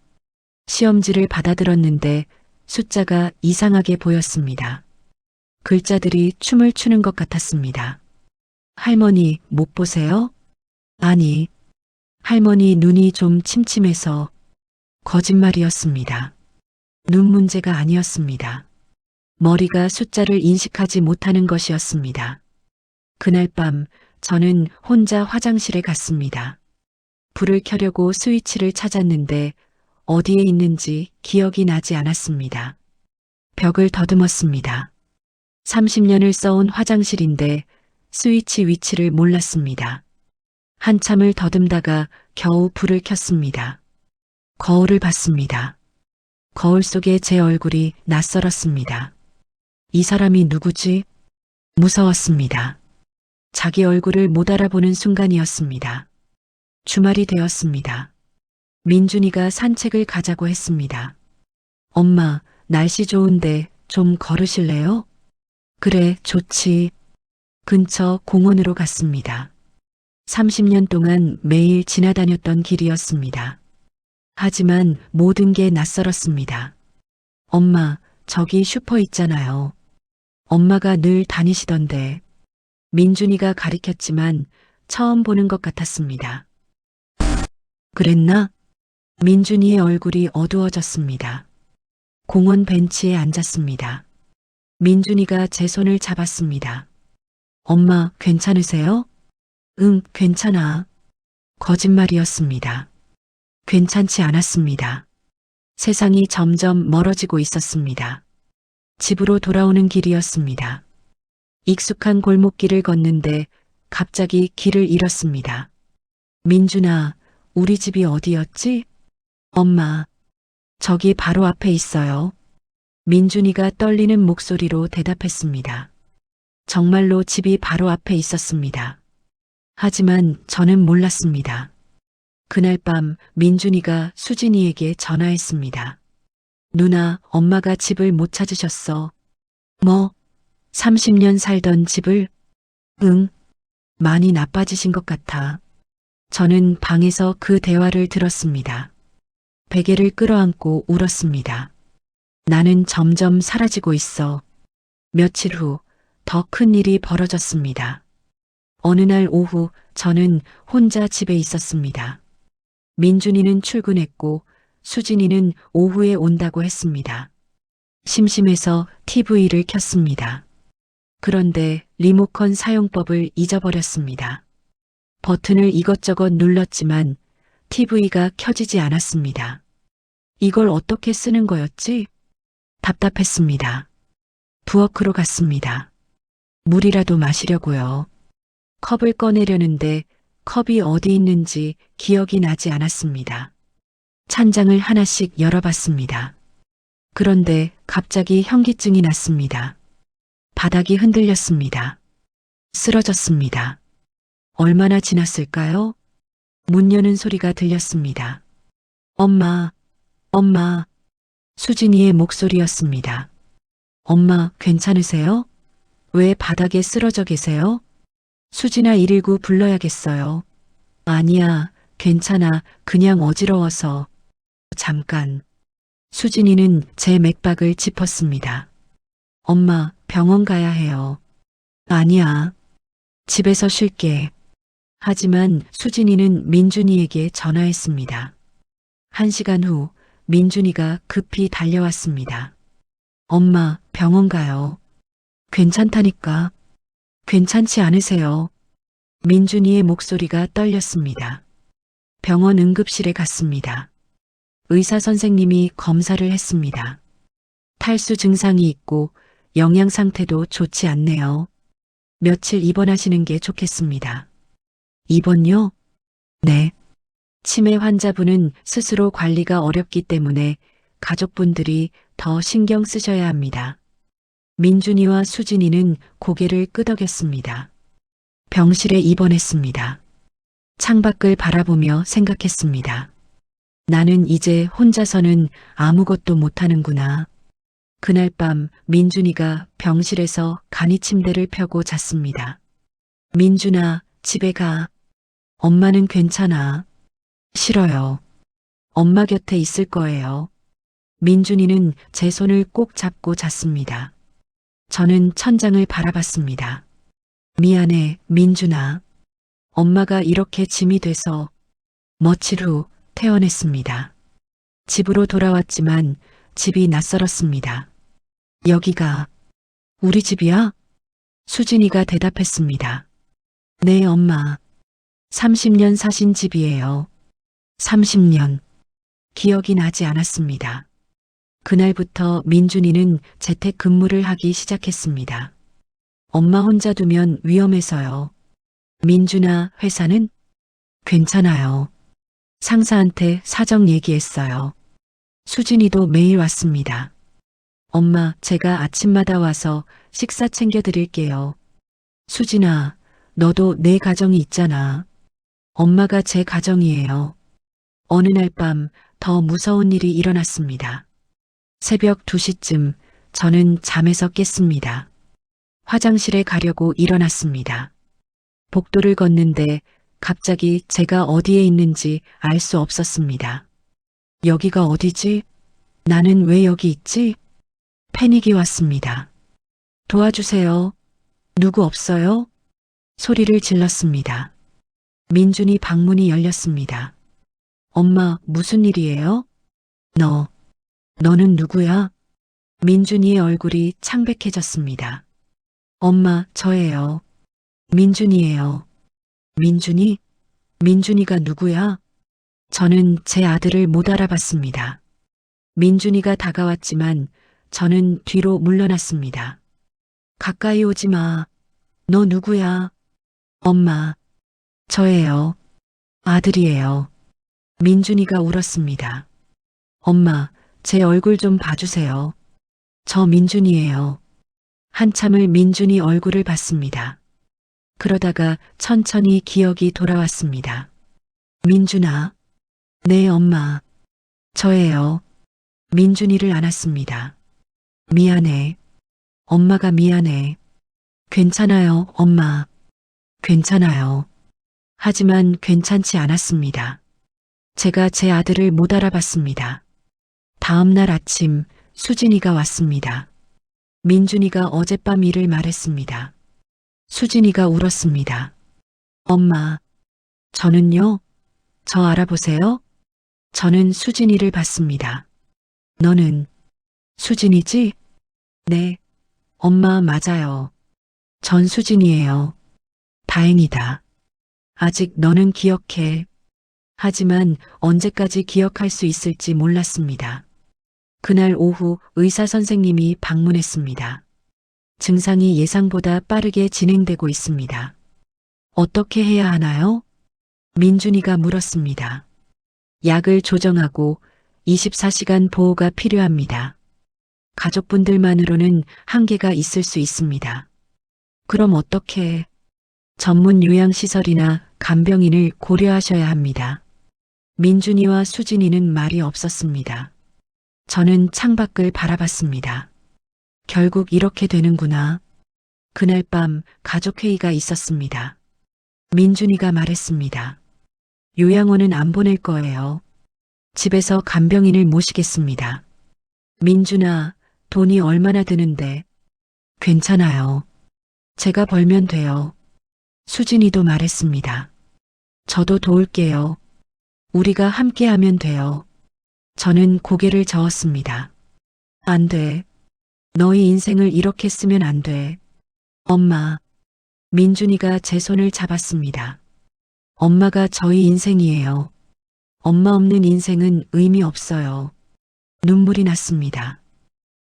시험지를 받아들었는데 숫자가 이상하게 보였습니다. 글자들이 춤을 추는 것 같았습니다. 할머니, 못 보세요? 아니, 할머니 눈이 좀 침침해서 거짓말이었습니다. 눈 문제가 아니었습니다. 머리가 숫자를 인식하지 못하는 것이었습니다. 그날 밤 저는 혼자 화장실에 갔습니다. 불을 켜려고 스위치를 찾았는데 어디에 있는지 기억이 나지 않았습니다. 벽을 더듬었습니다. 30년을 써온 화장실인데 스위치 위치를 몰랐습니다. 한참을 더듬다가 겨우 불을 켰습니다. 거울을 봤습니다. 거울 속에 제 얼굴이 낯설었습니다. 이 사람이 누구지? 무서웠습니다. 자기 얼굴을 못 알아보는 순간이었습니다. 주말이 되었습니다. 민준이가 산책을 가자고 했습니다. 엄마, 날씨 좋은데 좀 걸으실래요? 그래, 좋지. 근처 공원으로 갔습니다. 30년 동안 매일 지나다녔던 길이었습니다. 하지만 모든 게 낯설었습니다. 엄마, 저기 슈퍼 있잖아요. 엄마가 늘 다니시던데. 민준이가 가리켰지만 처음 보는 것 같았습니다. 그랬나? 민준이의 얼굴이 어두워졌습니다. 공원 벤치에 앉았습니다. 민준이가 제 손을 잡았습니다. 엄마, 괜찮으세요? 응, 괜찮아. 거짓말이었습니다. 괜찮지 않았습니다. 세상이 점점 멀어지고 있었습니다. 집으로 돌아오는 길이었습니다. 익숙한 골목길을 걷는데 갑자기 길을 잃었습니다. 민준아, 우리 집이 어디였지? 엄마, 저기 바로 앞에 있어요. 민준이가 떨리는 목소리로 대답했습니다. 정말로 집이 바로 앞에 있었습니다. 하지만 저는 몰랐습니다. 그날 밤 민준이가 수진이에게 전화했습니다. 누나, 엄마가 집을 못 찾으셨어. 뭐? 30년 살던 집을? 응. 많이 나빠지신 것 같아. 저는 방에서 그 대화를 들었습니다. 베개를 끌어안고 울었습니다. 나는 점점 사라지고 있어. 며칠 후 더 큰 일이 벌어졌습니다. 어느 날 오후 저는 혼자 집에 있었습니다. 민준이는 출근했고 수진이는 오후에 온다고 했습니다. 심심해서 TV를 켰습니다. 그런데 리모컨 사용법을 잊어버렸습니다. 버튼을 이것저것 눌렀지만 TV가 켜지지 않았습니다. 이걸 어떻게 쓰는 거였지? 답답했습니다. 부엌으로 갔습니다. 물이라도 마시려고요. 컵을 꺼내려는데 컵이 어디 있는지 기억이 나지 않았습니다. 찬장을 하나씩 열어봤습니다. 그런데 갑자기 현기증이 났습니다. 바닥이 흔들렸습니다. 쓰러졌습니다. 얼마나 지났을까요? 문 여는 소리가 들렸습니다. 엄마, 엄마. 수진이의 목소리였습니다. 엄마, 괜찮으세요? 왜 바닥에 쓰러져 계세요? 수진아, 119 불러야겠어요. 아니야, 괜찮아. 그냥 어지러워서. 잠깐. 수진이는 제 맥박을 짚었습니다. 엄마, 병원 가야 해요. 아니야. 집에서 쉴게. 하지만 수진이는 민준이에게 전화했습니다. 1시간 후 민준이가 급히 달려왔습니다. 엄마, 병원 가요. 괜찮다니까. 괜찮지 않으세요? 민준이의 목소리가 떨렸습니다. 병원 응급실에 갔습니다. 의사 선생님이 검사를 했습니다. 탈수 증상이 있고 영양 상태도 좋지 않네요. 며칠 입원하시는 게 좋겠습니다. 입원요? 네. 치매 환자분은 스스로 관리가 어렵기 때문에 가족분들이 더 신경 쓰셔야 합니다. 민준이와 수진이는 고개를 끄덕였습니다. 병실에 입원했습니다. 창밖을 바라보며 생각했습니다. 나는 이제 혼자서는 아무것도 못하는구나. 그날 밤 민준이가 병실에서 간이 침대를 펴고 잤습니다. 민준아, 집에 가. 엄마는 괜찮아. 싫어요. 엄마 곁에 있을 거예요. 민준이는 제 손을 꼭 잡고 잤습니다. 저는 천장을 바라봤습니다. 미안해, 민준아. 엄마가 이렇게 짐이 돼서 며칠 후 퇴원했습니다. 집으로 돌아왔지만 집이 낯설었습니다. 여기가 우리 집이야? 수진이가 대답했습니다. 네, 엄마. 30년 사신 집이에요. 30년. 기억이 나지 않았습니다. 그날부터 민준이는 재택 근무를 하기 시작했습니다. 엄마 혼자 두면 위험해서요. 민준아, 회사는? 괜찮아요. 상사한테 사정 얘기했어요. 수진이도 매일 왔습니다. 엄마, 제가 아침마다 와서 식사 챙겨드릴게요. 수진아, 너도 내 가정이 있잖아. 엄마가 제 가정이에요. 어느 날 밤 더 무서운 일이 일어났습니다. 새벽 2시쯤 저는 잠에서 깼습니다. 화장실에 가려고 일어났습니다. 복도를 걷는데 갑자기 제가 어디에 있는지 알 수 없었습니다. 여기가 어디지? 나는 왜 여기 있지? 패닉이 왔습니다. 도와주세요. 누구 없어요? 소리를 질렀습니다. 민준이 방문이 열렸습니다. 엄마, 무슨 일이에요? 너는 누구야? 민준이의 얼굴이 창백해졌습니다. 엄마, 저예요. 민준이에요. 민준이? 민준이가 누구야? 저는 제 아들을 못 알아봤습니다. 민준이가 다가왔지만 저는 뒤로 물러났습니다. 가까이 오지 마. 너 누구야? 엄마, 저예요. 아들이에요. 민준이가 울었습니다. 엄마, 제 얼굴 좀 봐주세요. 저 민준이에요. 한참을 민준이 얼굴을 봤습니다. 그러다가 천천히 기억이 돌아왔습니다. 민준아. 네, 엄마. 저예요. 민준이를 안았습니다. 미안해. 엄마가 미안해. 괜찮아요, 엄마. 괜찮아요. 하지만 괜찮지 않았습니다. 제가 제 아들을 못 알아봤습니다. 다음 날 아침 수진이가 왔습니다. 민준이가 어젯밤 일을 말했습니다. 수진이가 울었습니다. 엄마, 저는요? 저 알아보세요? 저는 수진이를 봤습니다. 너는 수진이지? 네, 엄마 맞아요. 전 수진이에요. 다행이다. 아직 너는 기억해. 하지만 언제까지 기억할 수 있을지 몰랐습니다. 그날 오후 의사 선생님이 방문했습니다. 증상이 예상보다 빠르게 진행되고 있습니다. 어떻게 해야 하나요? 민준이가 물었습니다. 약을 조정하고 24시간 보호가 필요합니다. 가족분들만으로는 한계가 있을 수 있습니다. 그럼 어떻게? 전문 요양시설이나 간병인을 고려하셔야 합니다. 민준이와 수진이는 말이 없었습니다. 저는 창밖을 바라봤습니다. 결국 이렇게 되는구나. 그날 밤 가족회의가 있었습니다. 민준이가 말했습니다. 요양원은 안 보낼 거예요. 집에서 간병인을 모시겠습니다. 민준아, 돈이 얼마나 드는데? 괜찮아요. 제가 벌면 돼요. 수진이도 말했습니다. 저도 도울게요. 우리가 함께 하면 돼요. 저는 고개를 저었습니다. 안 돼. 너희 인생을 이렇게 쓰면 안 돼. 엄마. 민준이가 제 손을 잡았습니다. 엄마가 저희 인생이에요. 엄마 없는 인생은 의미 없어요. 눈물이 났습니다.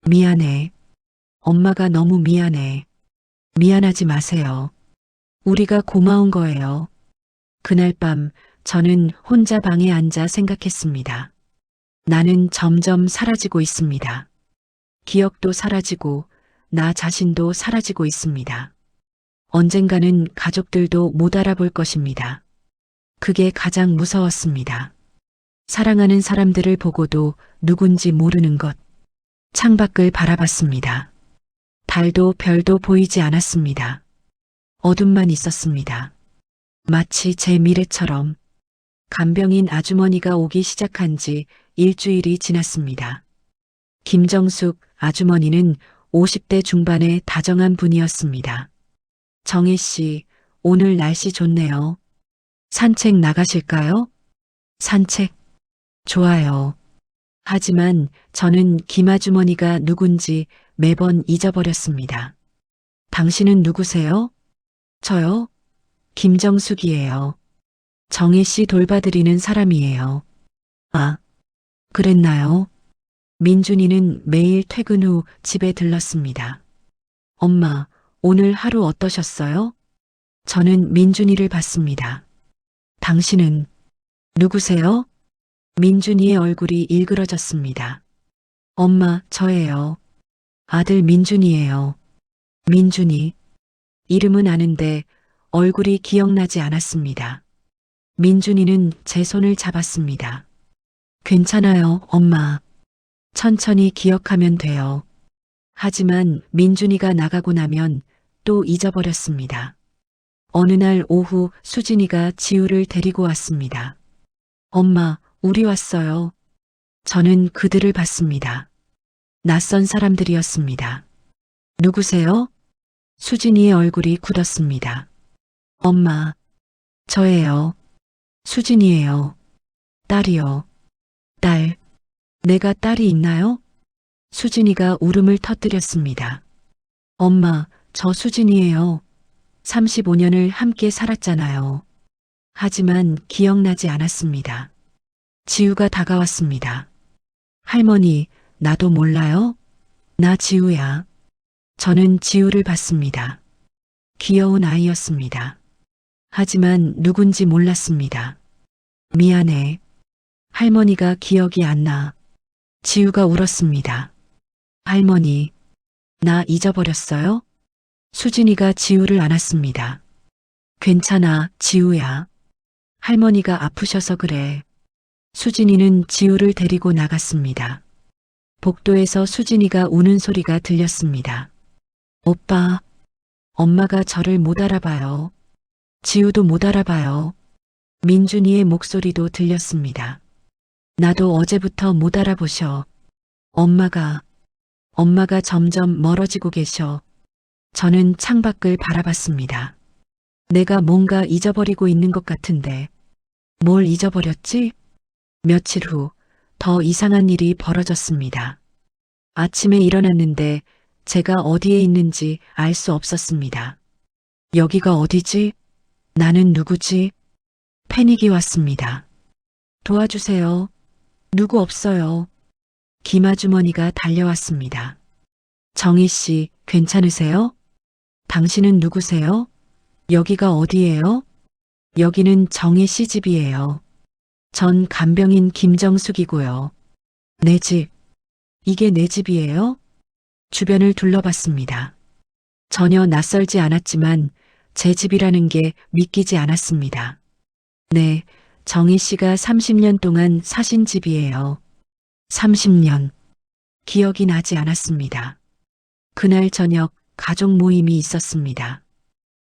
미안해. 엄마가 너무 미안해. 미안하지 마세요. 우리가 고마운 거예요. 그날 밤 저는 혼자 방에 앉아 생각했습니다. 나는 점점 사라지고 있습니다. 기억도 사라지고 나 자신도 사라지고 있습니다. 언젠가는 가족들도 못 알아볼 것입니다. 그게 가장 무서웠습니다. 사랑하는 사람들을 보고도 누군지 모르는 것. 창밖을 바라봤습니다. 달도 별도 보이지 않았습니다. 어둠만 있었습니다. 마치 제 미래처럼. 간병인 아주머니가 오기 시작한 지 일주일이 지났습니다. 김정숙 아주머니는 50대 중반의 다정한 분이었습니다. 정혜 씨, 오늘 날씨 좋네요. 산책 나가실까요? 산책. 좋아요. 하지만 저는 김아주머니가 누군지 매번 잊어버렸습니다. 당신은 누구세요? 저요? 김정숙이에요. 정혜 씨 돌봐드리는 사람이에요. 아, 그랬나요? 민준이는 매일 퇴근 후 집에 들렀습니다. 엄마, 오늘 하루 어떠셨어요? 저는 민준이를 봤습니다. 당신은 누구세요? 민준이의 얼굴이 일그러졌습니다. 엄마, 저예요. 아들 민준이에요. 민준이. 이름은 아는데 얼굴이 기억나지 않았습니다. 민준이는 제 손을 잡았습니다. 괜찮아요, 엄마. 천천히 기억하면 돼요. 하지만 민준이가 나가고 나면 또 잊어버렸습니다. 어느 날 오후 수진이가 지우를 데리고 왔습니다. 엄마, 우리 왔어요. 저는 그들을 봤습니다. 낯선 사람들이었습니다. 누구세요? 수진이의 얼굴이 굳었습니다. 엄마, 저예요. 수진이에요. 딸이요. 딸. 내가 딸이 있나요? 수진이가 울음을 터뜨렸습니다. 엄마, 저 수진이에요. 35년을 함께 살았잖아요. 하지만 기억나지 않았습니다. 지우가 다가왔습니다. 할머니, 나도 몰라요? 나 지우야. 저는 지우를 봤습니다. 귀여운 아이였습니다. 하지만 누군지 몰랐습니다. 미안해. 할머니가 기억이 안 나. 지우가 울었습니다. 할머니, 나 잊어버렸어요? 수진이가 지우를 안았습니다. 괜찮아, 지우야. 할머니가 아프셔서 그래. 수진이는 지우를 데리고 나갔습니다. 복도에서 수진이가 우는 소리가 들렸습니다. 오빠, 엄마가 저를 못 알아봐요. 지우도 못 알아봐요. 민준이의 목소리도 들렸습니다. 나도 어제부터 못 알아보셔. 엄마가 점점 멀어지고 계셔. 저는 창밖을 바라봤습니다. 내가 뭔가 잊어버리고 있는 것 같은데. 뭘 잊어버렸지? 며칠 후 더 이상한 일이 벌어졌습니다. 아침에 일어났는데 제가 어디에 있는지 알 수 없었습니다. 여기가 어디지? 나는 누구지? 패닉이 왔습니다. 도와주세요. 누구 없어요. 김아주머니가 달려왔습니다. 정희 씨, 괜찮으세요? 당신은 누구세요? 여기가 어디예요? 여기는 정희 씨 집이에요. 전 간병인 김정숙이고요. 내 집. 이게 내 집이에요? 주변을 둘러봤습니다. 전혀 낯설지 않았지만 제 집이라는 게 믿기지 않았습니다. 네, 정희 씨가 30년 동안 사신 집이에요. 30년. 기억이 나지 않았습니다. 그날 저녁 가족 모임이 있었습니다.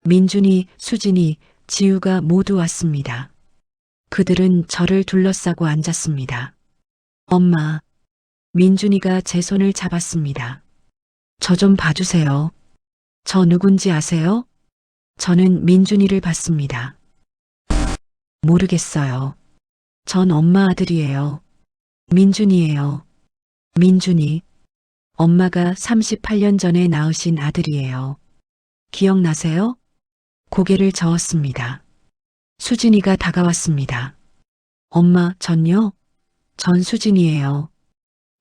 민준이, 수진이, 지우가 모두 왔습니다. 그들은 저를 둘러싸고 앉았습니다. 엄마, 민준이가 제 손을 잡았습니다. 저 좀 봐주세요. 저 누군지 아세요? 저는 민준이를 봤습니다. 모르겠어요. 전 엄마 아들이에요. 민준이에요. 민준이. 엄마가 38년 전에 낳으신 아들이에요. 기억나세요? 고개를 저었습니다. 수진이가 다가왔습니다. 엄마, 전요? 전 수진이에요.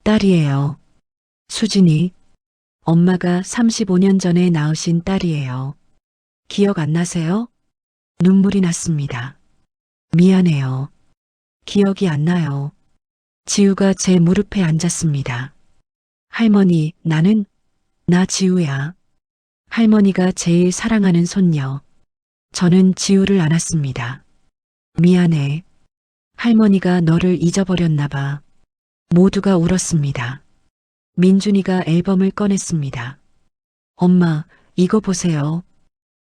딸이에요. 수진이. 엄마가 35년 전에 낳으신 딸이에요. 기억 안 나세요? 눈물이 났습니다. 미안해요. 기억이 안 나요. 지우가 제 무릎에 앉았습니다. 할머니, 나 지우야. 할머니가 제일 사랑하는 손녀. 저는 지우를 안았습니다. 미안해. 할머니가 너를 잊어버렸나 봐. 모두가 울었습니다. 민준이가 앨범을 꺼냈습니다. 엄마, 이거 보세요.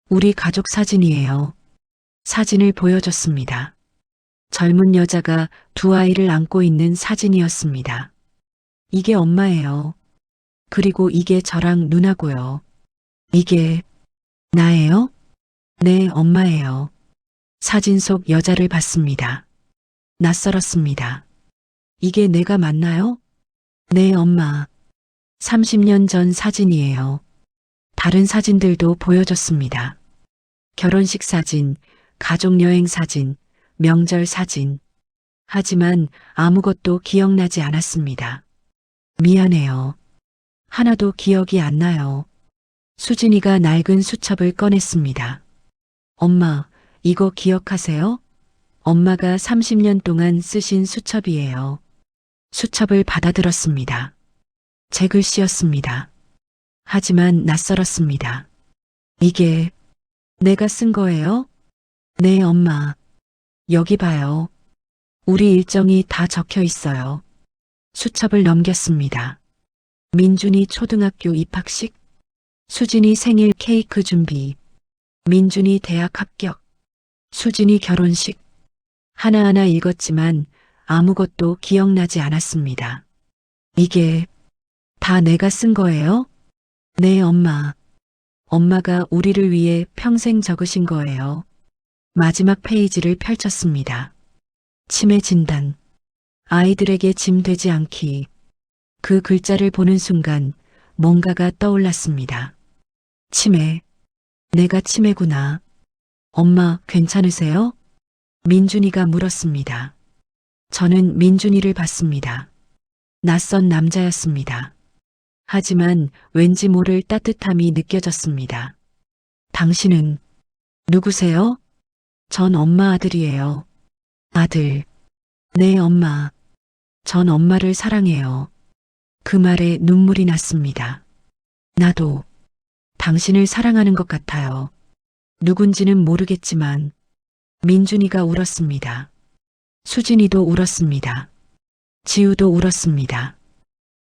우리 가족 사진이에요. 사진을 보여줬습니다. 젊은 여자가 두 아이를 안고 있는 사진이었습니다. 이게 엄마예요. 그리고 이게 저랑 누나고요. 이게 나예요? 네, 엄마예요. 사진 속 여자를 봤습니다. 낯설었습니다. 이게 내가 맞나요? 네, 엄마. 30년 전 사진이에요. 다른 사진들도 보여줬습니다. 결혼식 사진, 가족여행 사진, 명절 사진. 하지만 아무것도 기억나지 않았습니다. 미안해요. 하나도 기억이 안 나요. 수진이가 낡은 수첩을 꺼냈습니다. 엄마, 이거 기억하세요? 엄마가 30년 동안 쓰신 수첩이에요. 수첩을 받아들었습니다. 제 글씨였습니다. 하지만 낯설었습니다. 이게 내가 쓴 거예요? 네, 엄마. 여기 봐요. 우리 일정이 다 적혀 있어요. 수첩을 넘겼습니다. 민준이 초등학교 입학식, 수진이 생일 케이크 준비, 민준이 대학 합격, 수진이 결혼식. 하나하나 읽었지만 아무것도 기억나지 않았습니다. 이게 다 내가 쓴 거예요? 네, 엄마. 엄마가 우리를 위해 평생 적으신 거예요. 마지막 페이지를 펼쳤습니다. 치매 진단. 아이들에게 짐 되지 않기. 그 글자를 보는 순간 뭔가가 떠올랐습니다. 치매. 내가 치매구나. 엄마, 괜찮으세요? 민준이가 물었습니다. 저는 민준이를 봤습니다. 낯선 남자였습니다. 하지만 왠지 모를 따뜻함이 느껴졌습니다. 당신은 누구세요? 전 엄마 아들이에요. 아들. 네, 엄마. 전 엄마를 사랑해요. 그 말에 눈물이 났습니다. 나도 당신을 사랑하는 것 같아요. 누군지는 모르겠지만 민준이가 울었습니다. 수진이도 울었습니다. 지우도 울었습니다.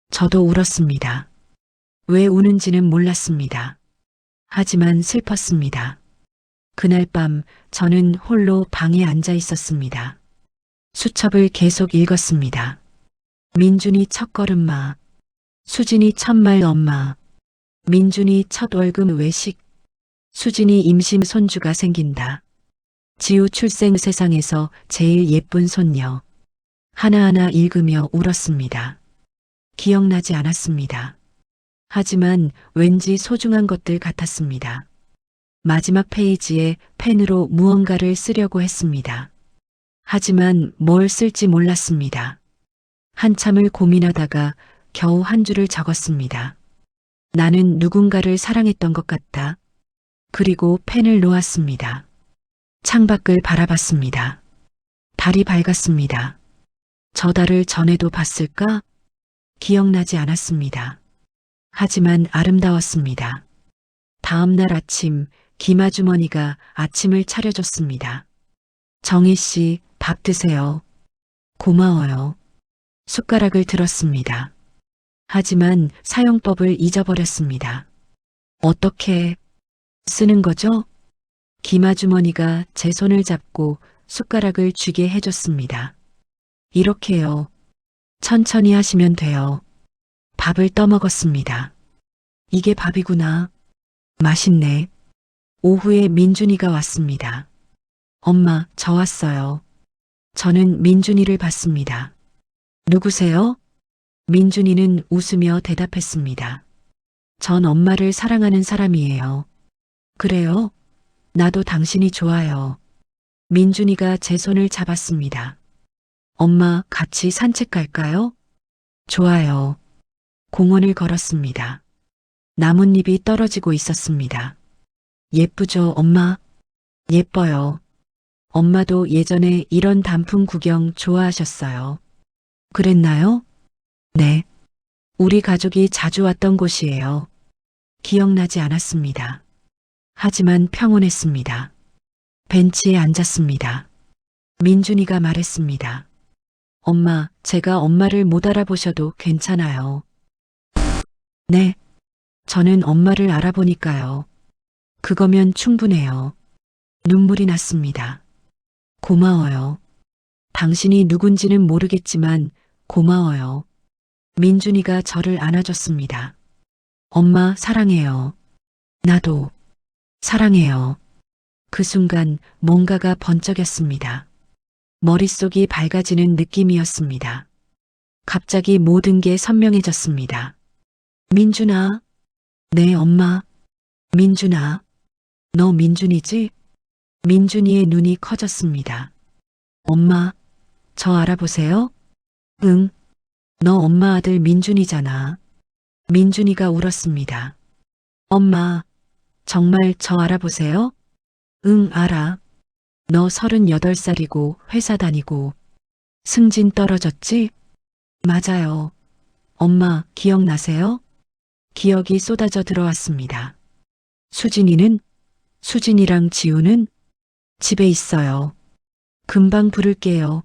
저도 울었습니다. 왜 우는지는 몰랐습니다. 하지만 슬펐습니다. 그날 밤 저는 홀로 방에 앉아 있었습니다. 수첩을 계속 읽었습니다. 민준이 첫걸음마, 수진이 첫말 엄마, 민준이 첫 월급 외식, 수진이 임신 손주가 생긴다. 지우 출생 세상에서 제일 예쁜 손녀. 하나하나 읽으며 울었습니다. 기억나지 않았습니다. 하지만 왠지 소중한 것들 같았습니다. 마지막 페이지에 펜으로 무언가를 쓰려고 했습니다. 하지만 뭘 쓸지 몰랐습니다. 한참을 고민하다가 겨우 한 줄을 적었습니다. 나는 누군가를 사랑했던 것 같다. 그리고 펜을 놓았습니다. 창밖을 바라봤습니다. 달이 밝았습니다. 저 달을 전에도 봤을까? 기억나지 않았습니다. 하지만 아름다웠습니다. 다음 날 아침 김아주머니가 아침을 차려줬습니다. 정희 씨, 밥 드세요. 고마워요. 숟가락을 들었습니다. 하지만 사용법을 잊어버렸습니다. 어떻게 쓰는 거죠? 김아주머니가 제 손을 잡고 숟가락을 쥐게 해줬습니다. 이렇게요. 천천히 하시면 돼요. 밥을 떠먹었습니다. 이게 밥이구나. 맛있네. 오후에 민준이가 왔습니다. 엄마, 저 왔어요. 저는 민준이를 봤습니다. 누구세요? 민준이는 웃으며 대답했습니다. 전 엄마를 사랑하는 사람이에요. 그래요? 나도 당신이 좋아요. 민준이가 제 손을 잡았습니다. 엄마, 같이 산책 갈까요? 좋아요. 공원을 걸었습니다. 나뭇잎이 떨어지고 있었습니다. 예쁘죠, 엄마? 예뻐요. 엄마도 예전에 이런 단풍 구경 좋아하셨어요. 그랬나요? 네. 우리 가족이 자주 왔던 곳이에요. 기억나지 않았습니다. 하지만 평온했습니다. 벤치에 앉았습니다. 민준이가 말했습니다. 엄마, 제가 엄마를 못 알아보셔도 괜찮아요. 네. 저는 엄마를 알아보니까요. 그거면 충분해요. 눈물이 났습니다. 고마워요. 당신이 누군지는 모르겠지만 고마워요. 민준이가 저를 안아줬습니다. 엄마 사랑해요. 나도 사랑해요. 그 순간 뭔가가 번쩍였습니다. 머릿속이 밝아지는 느낌이었습니다. 갑자기 모든 게 선명해졌습니다. 민준아. 네, 엄마. 민준아. 너 민준이지? 민준이의 눈이 커졌습니다. 엄마, 저 알아보세요? 응. 너 엄마 아들 민준이잖아. 민준이가 울었습니다. 엄마, 정말 저 알아보세요? 응, 알아. 너 38살이고 회사 다니고 승진 떨어졌지? 맞아요. 엄마, 기억나세요? 기억이 쏟아져 들어왔습니다. 수진이는? 수진이랑 지우는? 집에 있어요. 금방 부를게요.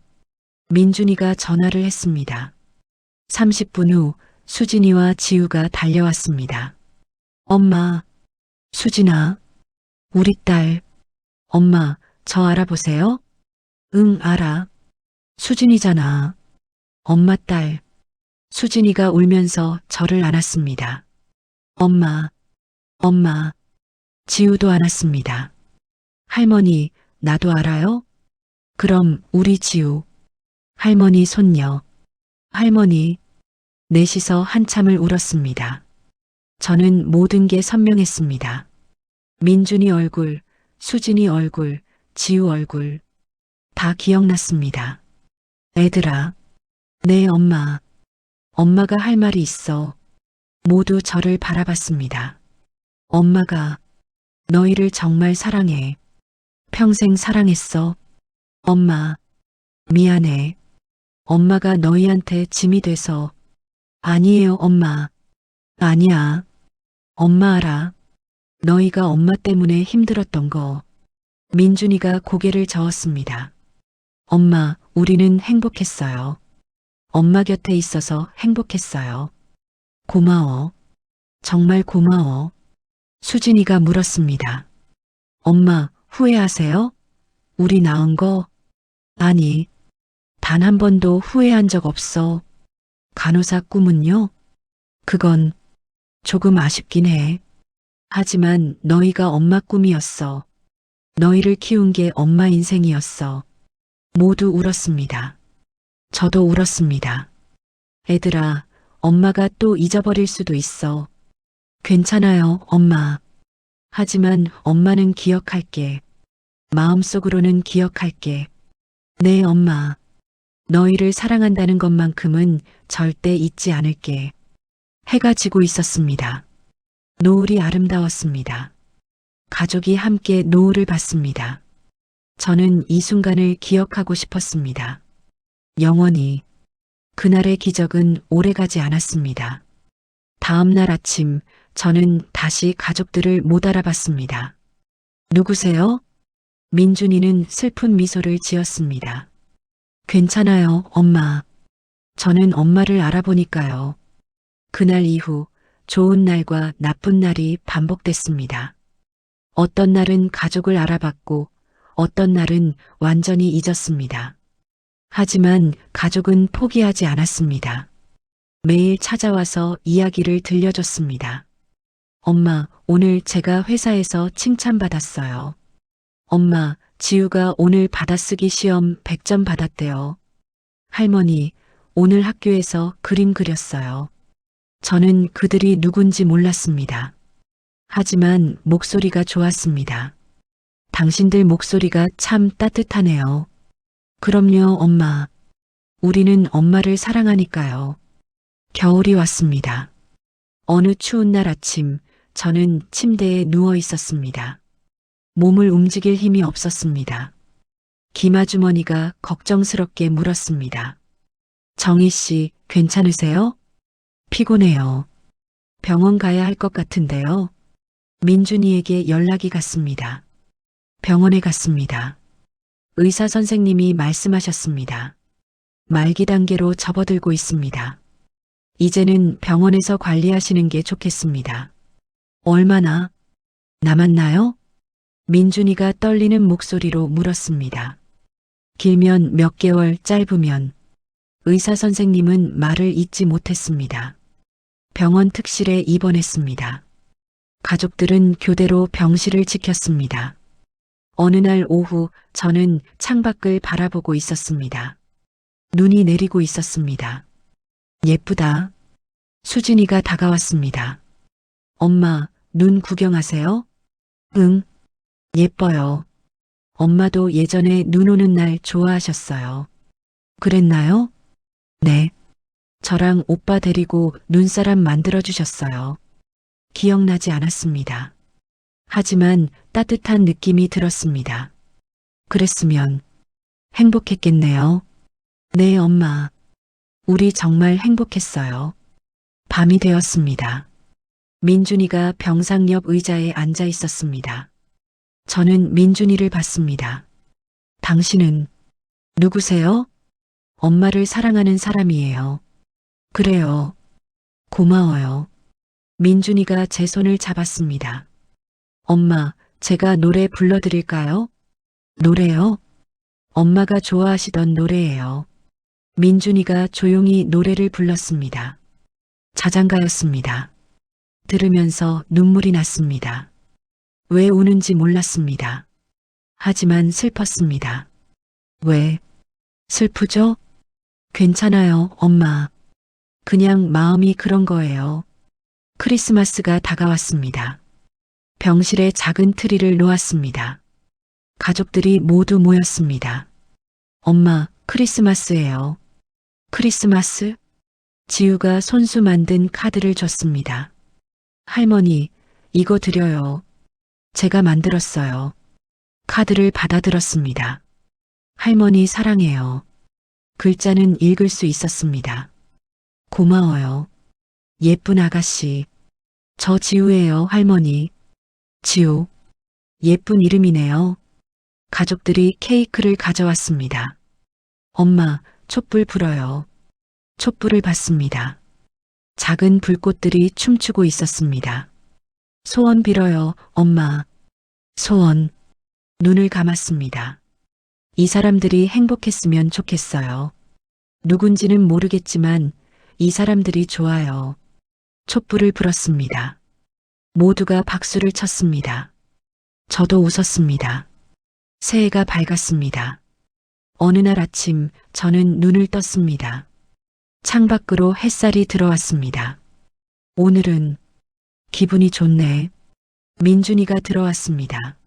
민준이가 전화를 했습니다. 30분 후 수진이와 지우가 달려왔습니다. 엄마, 수진아, 우리 딸. 엄마, 저 알아보세요? 응, 알아. 수진이잖아. 엄마 딸. 수진이가 울면서 저를 안았습니다. 엄마, 엄마. 지우도 안았습니다. 할머니, 나도 알아요? 그럼 우리 지우. 할머니 손녀. 할머니. 넷이서 한참을 울었습니다. 저는 모든 게 선명했습니다. 민준이 얼굴, 수진이 얼굴, 지우 얼굴. 다 기억났습니다. 애들아. 네, 엄마. 엄마가 할 말이 있어. 모두 저를 바라봤습니다. 엄마가 너희를 정말 사랑해. 평생 사랑했어. 엄마, 미안해. 엄마가 너희한테 짐이 돼서. 아니에요, 엄마. 아니야. 엄마 알아. 너희가 엄마 때문에 힘들었던 거. 민준이가 고개를 저었습니다. 엄마, 우리는 행복했어요. 엄마 곁에 있어서 행복했어요. 고마워. 정말 고마워. 수진이가 물었습니다. 엄마, 후회하세요? 우리 낳은 거? 아니, 단 한 번도 후회한 적 없어. 간호사 꿈은요? 그건 조금 아쉽긴 해. 하지만 너희가 엄마 꿈이었어. 너희를 키운 게 엄마 인생이었어. 모두 울었습니다. 저도 울었습니다. 애들아, 엄마가 또 잊어버릴 수도 있어. 괜찮아요, 엄마. 하지만 엄마는 기억할게. 마음속으로는 기억할게. 네, 엄마. 너희를 사랑한다는 것만큼은 절대 잊지 않을게. 해가 지고 있었습니다. 노을이 아름다웠습니다. 가족이 함께 노을을 봤습니다. 저는 이 순간을 기억하고 싶었습니다. 영원히. 그날의 기적은 오래가지 않았습니다. 다음 날 아침 저는 다시 가족들을 못 알아봤습니다. 누구세요? 민준이는 슬픈 미소를 지었습니다. 괜찮아요, 엄마. 저는 엄마를 알아보니까요. 그날 이후 좋은 날과 나쁜 날이 반복됐습니다. 어떤 날은 가족을 알아봤고 어떤 날은 완전히 잊었습니다. 하지만 가족은 포기하지 않았습니다. 매일 찾아와서 이야기를 들려줬습니다. 엄마, 오늘 제가 회사에서 칭찬받았어요. 엄마, 지우가 오늘 받아쓰기 시험 100점 받았대요. 할머니, 오늘 학교에서 그림 그렸어요. 저는 그들이 누군지 몰랐습니다. 하지만 목소리가 좋았습니다. 당신들 목소리가 참 따뜻하네요. 그럼요, 엄마. 우리는 엄마를 사랑하니까요. 겨울이 왔습니다. 어느 추운 날 아침, 저는 침대에 누워 있었습니다. 몸을 움직일 힘이 없었습니다. 김아주머니가 걱정스럽게 물었습니다. 정희 씨, 괜찮으세요? 피곤해요. 병원 가야 할 것 같은데요. 민준이에게 연락이 갔습니다. 병원에 갔습니다. 의사 선생님이 말씀하셨습니다. 말기 단계로 접어들고 있습니다. 이제는 병원에서 관리하시는 게 좋겠습니다. 얼마나 남았나요? 민준이가 떨리는 목소리로 물었습니다. 길면 몇 개월, 짧으면. 의사 선생님은 말을 잇지 못했습니다. 병원 특실에 입원했습니다. 가족들은 교대로 병실을 지켰습니다. 어느 날 오후 저는 창밖을 바라보고 있었습니다. 눈이 내리고 있었습니다. 예쁘다. 수진이가 다가왔습니다. 엄마, 눈 구경하세요? 응, 예뻐요. 엄마도 예전에 눈 오는 날 좋아하셨어요. 그랬나요? 네. 저랑 오빠 데리고 눈사람 만들어주셨어요. 기억나지 않았습니다. 하지만 따뜻한 느낌이 들었습니다. 그랬으면 행복했겠네요. 네, 엄마. 우리 정말 행복했어요. 밤이 되었습니다. 민준이가 병상 옆 의자에 앉아 있었습니다. 저는 민준이를 봤습니다. 당신은 누구세요? 엄마를 사랑하는 사람이에요. 그래요. 고마워요. 민준이가 제 손을 잡았습니다. 엄마, 제가 노래 불러드릴까요? 노래요? 엄마가 좋아하시던 노래예요. 민준이가 조용히 노래를 불렀습니다. 자장가였습니다. 들으면서 눈물이 났습니다. 왜 우는지 몰랐습니다. 하지만 슬펐습니다. 왜? 슬프죠? 괜찮아요, 엄마. 그냥 마음이 그런 거예요. 크리스마스가 다가왔습니다. 병실에 작은 트리를 놓았습니다. 가족들이 모두 모였습니다. 엄마, 크리스마스예요. 크리스마스? 지우가 손수 만든 카드를 줬습니다. 할머니, 이거 드려요. 제가 만들었어요. 카드를 받아들었습니다. 할머니 사랑해요. 글자는 읽을 수 있었습니다. 고마워요. 예쁜 아가씨. 저 지우예요, 할머니. 지우. 예쁜 이름이네요. 가족들이 케이크를 가져왔습니다. 엄마, 촛불 불어요. 촛불을 받습니다. 작은 불꽃들이 춤추고 있었습니다. 소원 빌어요, 엄마. 소원. 눈을 감았습니다. 이 사람들이 행복했으면 좋겠어요. 누군지는 모르겠지만 이 사람들이 좋아요. 촛불을 불었습니다. 모두가 박수를 쳤습니다. 저도 웃었습니다. 새해가 밝았습니다. 어느 날 아침 저는 눈을 떴습니다. 창밖으로 햇살이 들어왔습니다. 오늘은 기분이 좋네. 민준이가 들어왔습니다.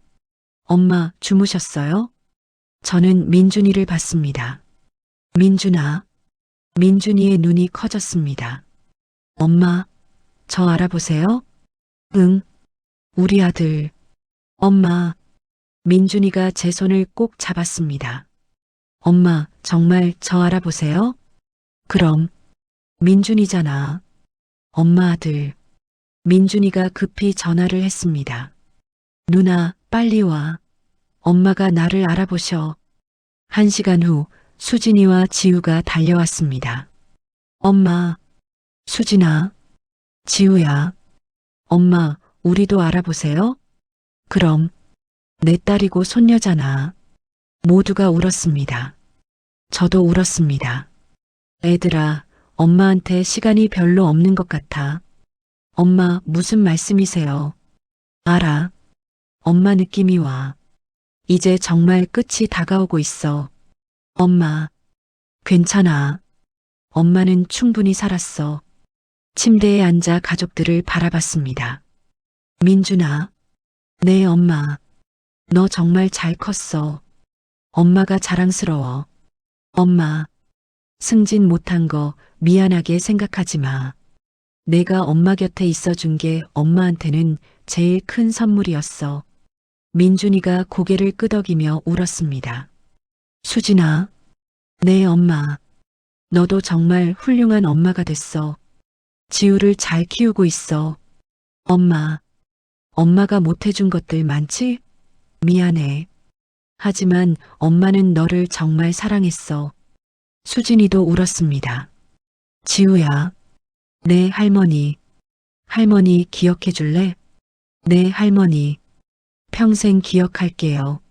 엄마, 주무셨어요? 저는 민준이를 봤습니다. 민준아. 민준이의 눈이 커졌습니다. 엄마, 저 알아보세요? 응. 우리 아들. 엄마. 민준이가 제 손을 꼭 잡았습니다. 엄마, 정말 저 알아보세요? 그럼. 민준이잖아. 엄마 아들. 민준이가 급히 전화를 했습니다. 누나, 빨리 와. 엄마가 나를 알아보셔. 1시간 후 수진이와 지우가 달려왔습니다. 엄마. 수진아. 지우야. 엄마, 우리도 알아보세요? 그럼. 내 딸이고 손녀잖아. 모두가 울었습니다. 저도 울었습니다. 애들아, 엄마한테 시간이 별로 없는 것 같아. 엄마, 무슨 말씀이세요? 알아. 엄마 느낌이 와. 이제 정말 끝이 다가오고 있어. 엄마. 괜찮아. 엄마는 충분히 살았어. 침대에 앉아 가족들을 바라봤습니다. 민준아. 네, 엄마. 너 정말 잘 컸어. 엄마가 자랑스러워. 엄마. 승진 못한 거 미안하게 생각하지 마. 내가 엄마 곁에 있어준 게 엄마한테는 제일 큰 선물이었어. 민준이가 고개를 끄덕이며 울었습니다. 수진아. 네, 엄마. 너도 정말 훌륭한 엄마가 됐어. 지우를 잘 키우고 있어. 엄마. 엄마가 못해준 것들 많지? 미안해. 하지만 엄마는 너를 정말 사랑했어. 수진이도 울었습니다. 지우야. 네, 할머니. 할머니 기억해 줄래? 네, 할머니. 평생 기억할게요.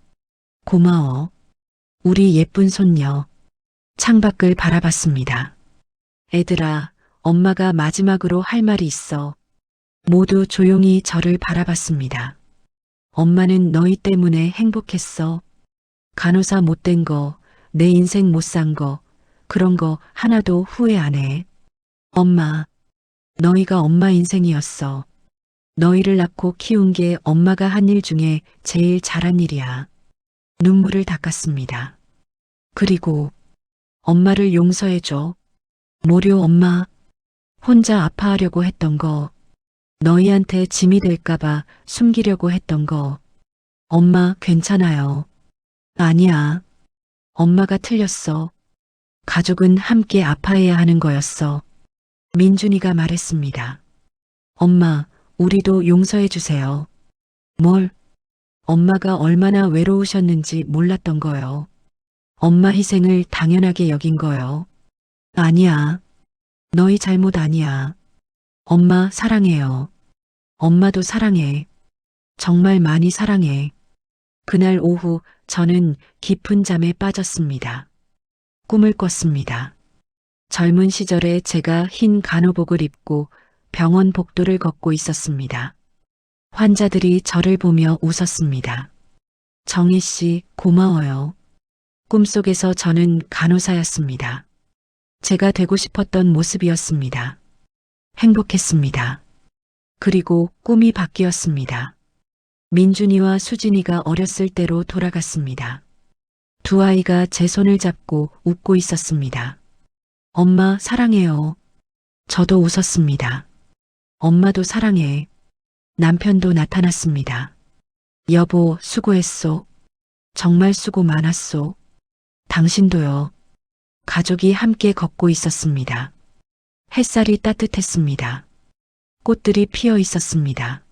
고마워. 우리 예쁜 손녀. 창밖을 바라봤습니다. 애들아, 엄마가 마지막으로 할 말이 있어. 모두 조용히 저를 바라봤습니다. 엄마는 너희 때문에 행복했어. 간호사 못된 거, 내 인생 못 산 거, 그런 거 하나도 후회 안 해. 엄마, 너희가 엄마 인생이었어. 너희를 낳고 키운 게 엄마가 한 일 중에 제일 잘한 일이야. 눈물을 닦았습니다. 그리고 엄마를 용서해줘. 모료 엄마, 혼자 아파하려고 했던 거, 너희한테 짐이 될까봐 숨기려고 했던 거, 엄마 괜찮아요. 아니야. 엄마가 틀렸어. 가족은 함께 아파해야 하는 거였어. 민준이가 말했습니다. 엄마, 우리도 용서해 주세요. 뭘? 엄마가 얼마나 외로우셨는지 몰랐던 거요. 엄마 희생을 당연하게 여긴 거요. 아니야. 너희 잘못 아니야. 엄마 사랑해요. 엄마도 사랑해. 정말 많이 사랑해. 그날 오후 저는 깊은 잠에 빠졌습니다. 꿈을 꿨습니다. 젊은 시절에 제가 흰 간호복을 입고 병원 복도를 걷고 있었습니다. 환자들이 저를 보며 웃었습니다. 정희 씨, 고마워요. 꿈속에서 저는 간호사였습니다. 제가 되고 싶었던 모습이었습니다. 행복했습니다. 그리고 꿈이 바뀌었습니다. 민준이와 수진이가 어렸을 때로 돌아갔습니다. 두 아이가 제 손을 잡고 웃고 있었습니다. 엄마 사랑해요. 저도 웃었습니다. 엄마도 사랑해. 남편도 나타났습니다. 여보 수고했소. 정말 수고 많았소. 당신도요. 가족이 함께 걷고 있었습니다. 햇살이 따뜻했습니다. 꽃들이 피어 있었습니다.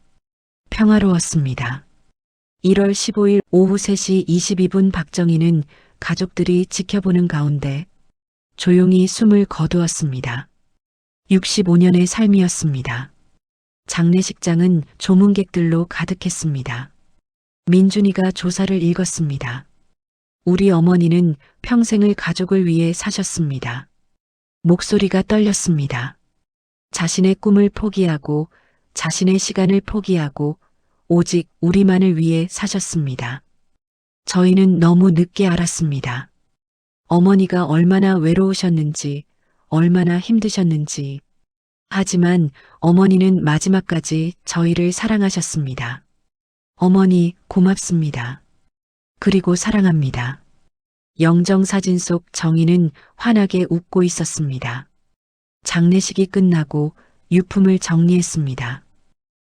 평화로웠습니다. 1월 15일 오후 3시 22분 박정희는 가족들이 지켜보는 가운데 조용히 숨을 거두었습니다. 65년의 삶이었습니다. 장례식장은 조문객들로 가득했습니다. 민준이가 조사를 읽었습니다. 우리 어머니는 평생을 가족을 위해 사셨습니다. 목소리가 떨렸습니다. 자신의 꿈을 포기하고 자신의 시간을 포기하고 오직 우리만을 위해 사셨습니다. 저희는 너무 늦게 알았습니다. 어머니가 얼마나 외로우셨는지, 얼마나 힘드셨는지. 하지만 어머니는 마지막까지 저희를 사랑하셨습니다. 어머니, 고맙습니다. 그리고 사랑합니다. 영정사진 속 정희는 환하게 웃고 있었습니다. 장례식이 끝나고 유품을 정리했습니다.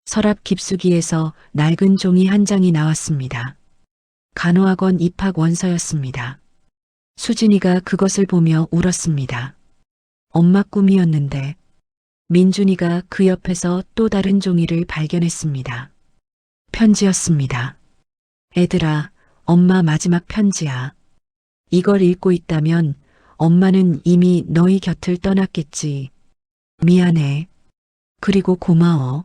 서랍 깊숙이에서 낡은 종이 한 장이 나왔습니다. 간호학원 입학 원서였습니다. 수진이가 그것을 보며 울었습니다. 엄마 꿈이었는데. 민준이가 그 옆에서 또 다른 종이를 발견했습니다. 편지였습니다. 애들아, 엄마 마지막 편지야. 이걸 읽고 있다면 엄마는 이미 너희 곁을 떠났겠지. 미안해. 그리고 고마워.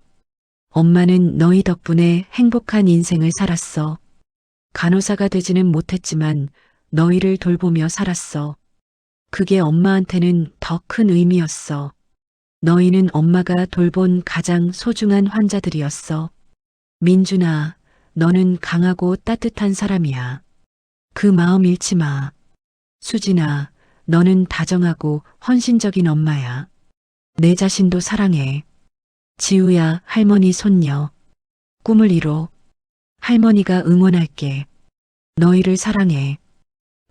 엄마는 너희 덕분에 행복한 인생을 살았어. 간호사가 되지는 못했지만 너희를 돌보며 살았어. 그게 엄마한테는 더 큰 의미였어. 너희는 엄마가 돌본 가장 소중한 환자들이었어. 민준아, 너는 강하고 따뜻한 사람이야. 그 마음 잃지 마. 수진아, 너는 다정하고 헌신적인 엄마야. 내 자신도 사랑해. 지우야, 할머니 손녀. 꿈을 이뤄. 할머니가 응원할게. 너희를 사랑해.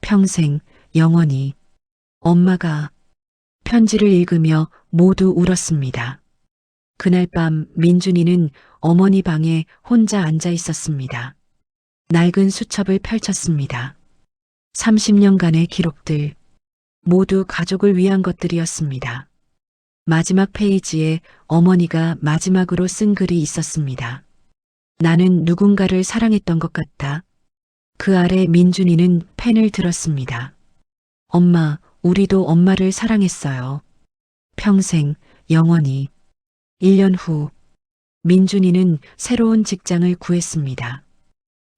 평생, 영원히. 엄마가 편지를 읽으며 모두 울었습니다. 그날 밤 민준이는 어머니 방에 혼자 앉아 있었습니다. 낡은 수첩을 펼쳤습니다. 30년간의 기록들, 모두 가족을 위한 것들이었습니다. 마지막 페이지에 어머니가 마지막으로 쓴 글이 있었습니다. 나는 누군가를 사랑했던 것 같다. 그 아래 민준이는 펜을 들었습니다. 엄마, 우리도 엄마를 사랑했어요. 평생, 영원히. 1년 후, 민준이는 새로운 직장을 구했습니다.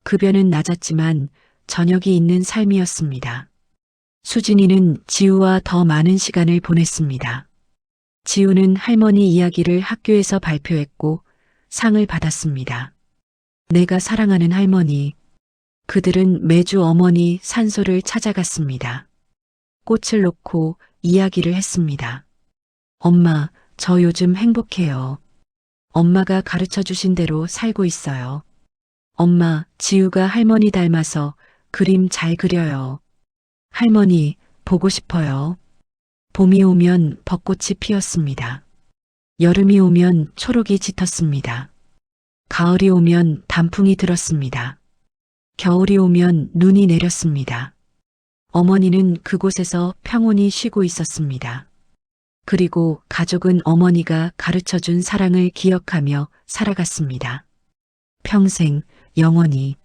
급여는 낮았지만 저녁이 있는 삶이었습니다. 수진이는 지우와 더 많은 시간을 보냈습니다. 지우는 할머니 이야기를 학교에서 발표했고 상을 받았습니다. 내가 사랑하는 할머니. 그들은 매주 어머니 산소를 찾아갔습니다. 꽃을 놓고 이야기를 했습니다. 엄마, 저 요즘 행복해요. 엄마가 가르쳐 주신 대로 살고 있어요. 엄마, 지우가 할머니 닮아서 그림 잘 그려요. 할머니, 보고 싶어요. 봄이 오면 벚꽃이 피었습니다. 여름이 오면 초록이 짙었습니다. 가을이 오면 단풍이 들었습니다. 겨울이 오면 눈이 내렸습니다. 어머니는 그곳에서 평온히 쉬고 있었습니다. 그리고 가족은 어머니가 가르쳐 준 사랑을 기억하며 살아갔습니다. 평생, 영원히.